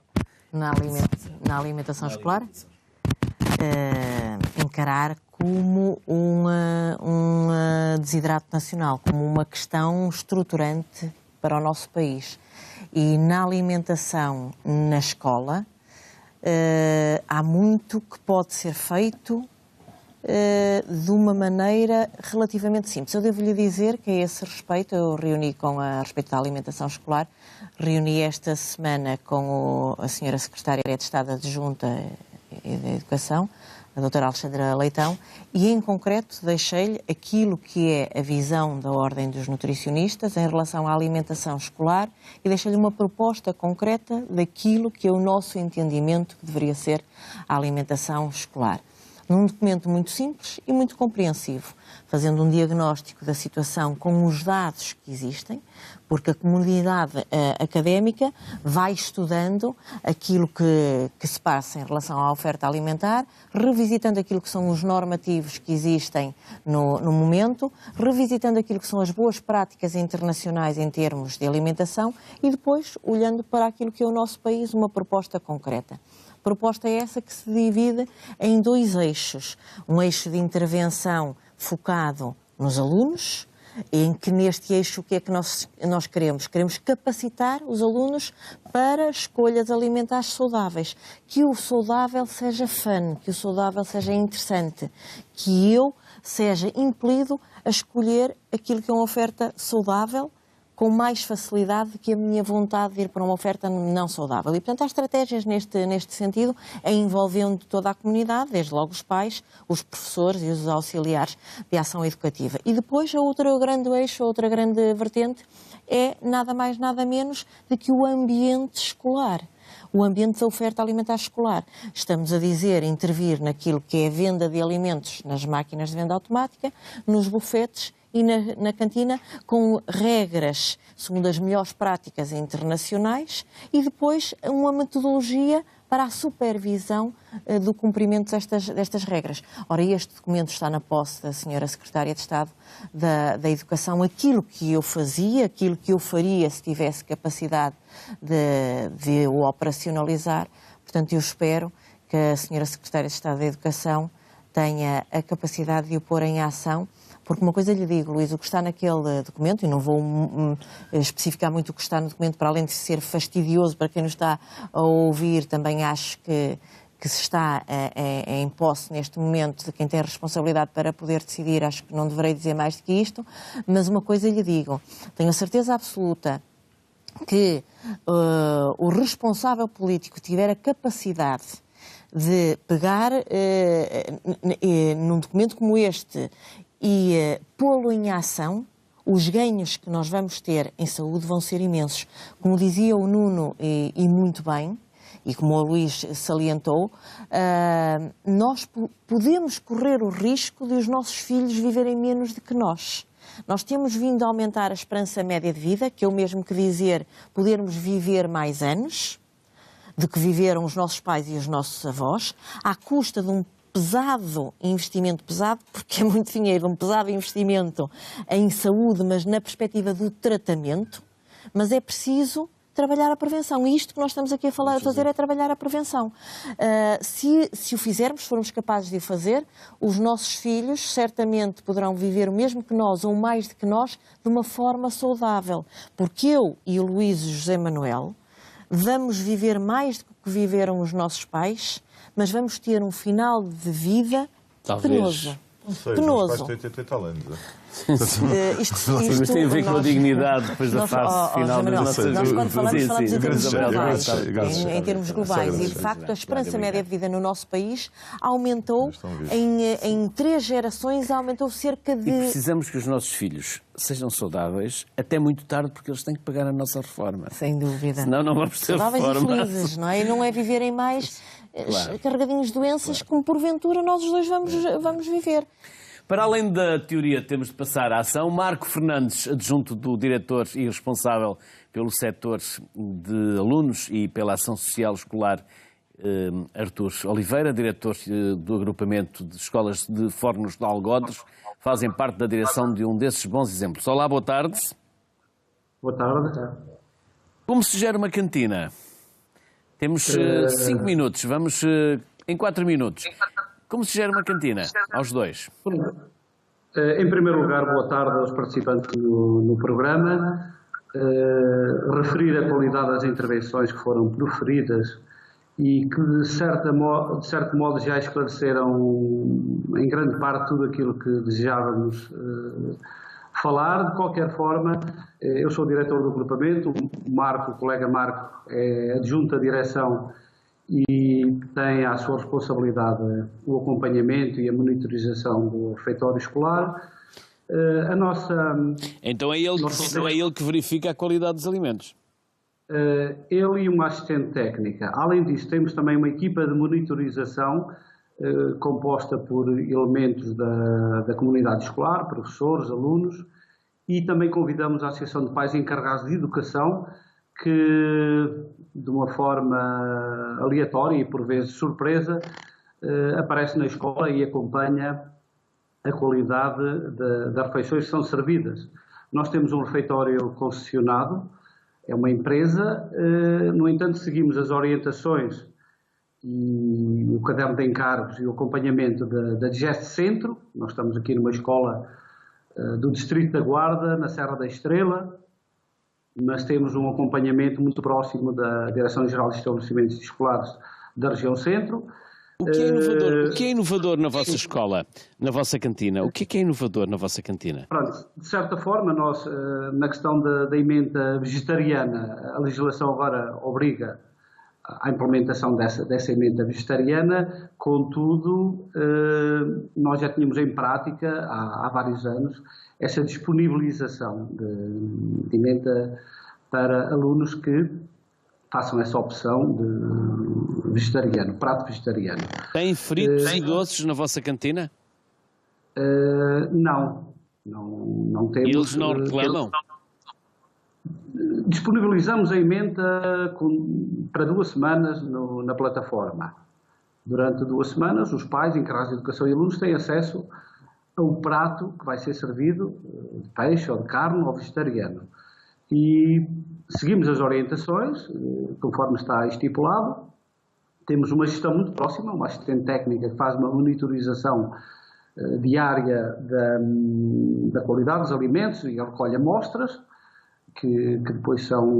Na alimentação escolar? Encarar como um desidrato nacional, como uma questão estruturante para o nosso país. E na alimentação na escola há muito que pode ser feito de uma maneira relativamente simples. Eu devo-lhe dizer que a esse respeito, eu reuni a respeito da alimentação escolar, reuni esta semana com a senhora Secretária de Estado Adjunta da Educação, a doutora Alexandra Leitão, e em concreto deixei-lhe aquilo que é a visão da Ordem dos Nutricionistas em relação à alimentação escolar e deixei-lhe uma proposta concreta daquilo que é o nosso entendimento que deveria ser a alimentação escolar. Num documento muito simples e muito compreensivo, fazendo um diagnóstico da situação com os dados que existem, porque a comunidade académica vai estudando aquilo que se passa em relação à oferta alimentar, revisitando aquilo que são os normativos que existem no momento, revisitando aquilo que são as boas práticas internacionais em termos de alimentação e depois olhando para aquilo que é o nosso país, uma proposta concreta. Proposta é essa que se divide em 2 eixos. Um eixo de intervenção focado nos alunos, em que neste eixo o que é que nós queremos? Queremos capacitar os alunos para escolhas alimentares saudáveis. Que o saudável seja fun, que o saudável seja interessante, que eu seja impelido a escolher aquilo que é uma oferta saudável com mais facilidade do que a minha vontade de ir para uma oferta não saudável. E, portanto, há estratégias neste sentido, envolvendo toda a comunidade, desde logo os pais, os professores e os auxiliares de ação educativa. E depois, a outra grande eixo, a outra grande vertente, é nada mais, nada menos do que o ambiente escolar. O ambiente da oferta alimentar escolar. Estamos a dizer, intervir naquilo que é a venda de alimentos nas máquinas de venda automática, nos bufetes e na cantina, com regras segundo as melhores práticas internacionais e depois uma metodologia para a supervisão do cumprimento destas regras. Ora, este documento está na posse da senhora Secretária de Estado da Educação. Aquilo que eu fazia, aquilo que eu faria se tivesse capacidade de o operacionalizar. Portanto, eu espero que a senhora Secretária de Estado da Educação tenha a capacidade de o pôr em ação. Porque uma coisa lhe digo, Luís, o que está naquele documento, e não vou especificar muito o que está no documento, para além de ser fastidioso para quem nos está a ouvir, também acho que se está em posse neste momento de quem tem responsabilidade para poder decidir, acho que não deverei dizer mais do que isto, mas uma coisa lhe digo, tenho a certeza absoluta que o responsável político tiver a capacidade de pegar num documento como este e pô-lo em ação, os ganhos que nós vamos ter em saúde vão ser imensos. Como dizia o Nuno, e muito bem, e como o Luís salientou, nós podemos correr o risco de os nossos filhos viverem menos do que nós. Nós temos vindo a aumentar a esperança média de vida, que é o mesmo que dizer podermos viver mais anos do que viveram os nossos pais e os nossos avós, à custa de um pesado investimento, pesado porque é muito dinheiro, um pesado investimento em saúde, mas na perspectiva do tratamento, mas é preciso trabalhar a prevenção. E isto que nós estamos aqui a fazer é trabalhar a prevenção. Se o fizermos, se formos capazes de o fazer, os nossos filhos certamente poderão viver o mesmo que nós, ou mais do que nós, de uma forma saudável. Porque eu e o Luís e o José Manuel vamos viver mais do que viveram os nossos pais, mas vamos ter um final de vida penoso. Não sei, penoso. os pais têm 80 anos. Mas tem a ver com a dignidade depois da fase final da nossa vida. Nós quando falamos em termos globais, Graças em termos globais, e de facto a esperança média de vida no nosso país aumentou, em 3 gerações, aumentou cerca de... E precisamos que os nossos filhos sejam saudáveis até muito tarde, porque eles têm que pagar a nossa reforma. Sem dúvida. Senão não vamos ter saudáveis reforma. E felizes, não é? E não é viverem mais carregadinhos de doenças como porventura nós os dois vamos viver. Para além da teoria, temos de passar à ação. Marco Fernandes, adjunto do diretor e responsável pelo setor de alunos e pela ação social escolar, Artur Oliveira, diretor do agrupamento de escolas de Fornos de Algodes, fazem parte da direção de um desses bons exemplos. Olá, boa tarde. Boa tarde. Como se gera uma cantina? Temos 5 minutos, vamos em 4 minutos. Como se gera uma cantina? Aos dois. Em primeiro lugar, boa tarde aos participantes no programa. Referir a qualidade das intervenções que foram proferidas e que, de certo modo, já esclareceram em grande parte tudo aquilo que desejávamos falar. De qualquer forma, eu sou o diretor do agrupamento, o colega Marco, é adjunto à direção e tem à sua responsabilidade o acompanhamento e a monitorização do refeitório escolar. Então é ele que verifica a qualidade dos alimentos? Ele e uma assistente técnica. Além disso, temos também uma equipa de monitorização composta por elementos da comunidade escolar, professores, alunos, e também convidamos a Associação de Pais encarregados de educação, que de uma forma aleatória e por vezes surpresa aparece na escola e acompanha a qualidade das refeições que são servidas. Nós temos um refeitório concessionado, é uma empresa, no entanto seguimos as orientações e o caderno de encargos e o acompanhamento da Digeste Centro. Nós estamos aqui numa escola do Distrito da Guarda, na Serra da Estrela, mas temos um acompanhamento muito próximo da Direção-Geral de Estabelecimentos Escolares da região Centro. O que é inovador na vossa escola, na vossa cantina? O que é inovador na vossa cantina? Pronto, de certa forma, nós, na questão da emenda vegetariana, a legislação agora obriga à implementação dessa emenda vegetariana, contudo, nós já tínhamos em prática, há vários anos, essa disponibilização de emenda para alunos que façam essa opção de vegetariano, prato vegetariano. Tem fritos e doces na vossa cantina? Não temos. E eles não reclamam? Disponibilizamos a emenda para 2 semanas na plataforma. Durante 2 semanas, os pais, encarregados de educação e alunos, têm acesso ao prato que vai ser servido de peixe ou de carne ou vegetariano. E seguimos as orientações, conforme está estipulado. Temos uma gestão muito próxima, uma assistente técnica que faz uma monitorização diária da qualidade dos alimentos e recolhe amostras, que depois são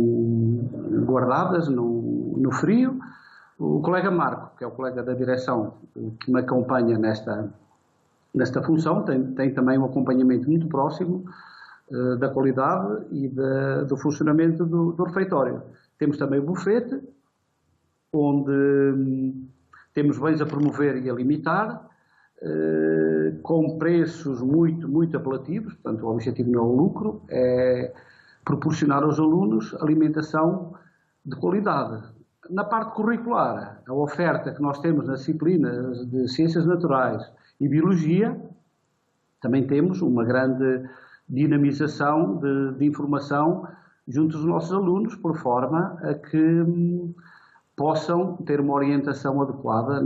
guardadas no frio. O colega Marco, que é o colega da direção que me acompanha nesta função, tem também um acompanhamento muito próximo da qualidade e do funcionamento do refeitório. Temos também o bufete, onde temos bens a promover e a limitar, com preços muito, muito apelativos. Portanto, o objetivo não é o lucro, é proporcionar aos alunos alimentação de qualidade. Na parte curricular, a oferta que nós temos nas disciplinas de Ciências Naturais e Biologia, também temos uma grande dinamização de informação junto dos nossos alunos, por forma a que possam ter uma orientação adequada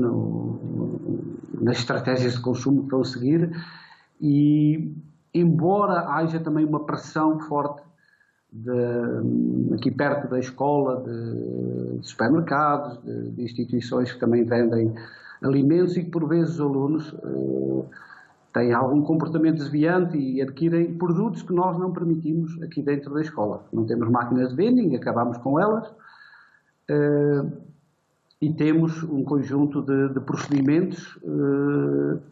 nas estratégias de consumo que vão seguir. E, embora haja também uma pressão forte aqui perto da escola, de supermercados, de instituições que também vendem alimentos e que por vezes os alunos têm algum comportamento desviante e adquirem produtos que nós não permitimos aqui dentro da escola. Não temos máquinas de vending, acabamos com elas, e temos um conjunto de procedimentos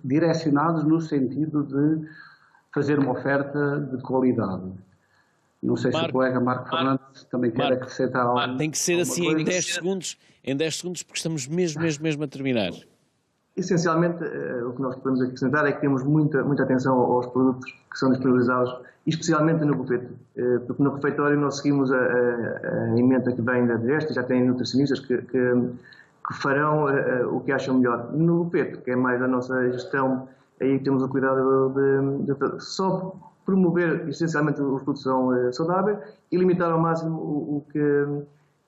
direcionados no sentido de fazer uma oferta de qualidade. Não sei se o colega Marco Fernandes também quer acrescentar algo. Tem que ser assim em 10 segundos, porque estamos mesmo a terminar. Essencialmente, o que nós podemos acrescentar é que temos muita atenção aos produtos que são disponibilizados, especialmente no bufete, porque no refeitório nós seguimos a emenda que vem da Digeste, já tem nutricionistas que farão o que acham melhor. No bufete, que é mais a nossa gestão aí temos o cuidado de só promover essencialmente os produtos saudáveis e limitar ao máximo o que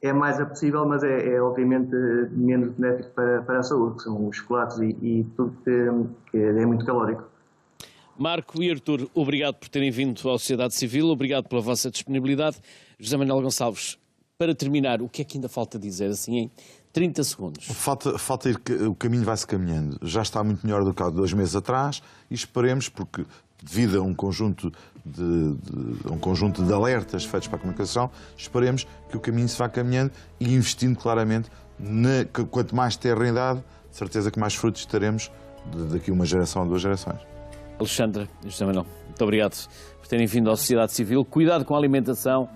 é mais apetecível, mas é obviamente menos benéfico para a saúde, que são os chocolates e tudo que é muito calórico. Marco e Artur, obrigado por terem vindo à Sociedade Civil, obrigado pela vossa disponibilidade. José Manuel Gonçalves, para terminar, o que é que ainda falta dizer, assim, em 30 segundos? Falta ir, o caminho vai-se caminhando. Já está muito melhor do que há 2 meses atrás e esperemos, porque devido a um conjunto de alertas feitos para a comunicação, esperemos que o caminho se vá caminhando e investindo claramente, quanto mais terra em idade, de certeza que mais frutos teremos daqui a 1 geração ou 2 gerações. Alexandra e José Manuel, muito obrigado por terem vindo à Sociedade Civil. Cuidado com a alimentação,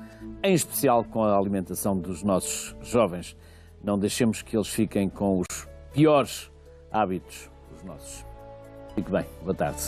em especial com a alimentação dos nossos jovens. Não deixemos que eles fiquem com os piores hábitos dos nossos. Fique bem, boa tarde.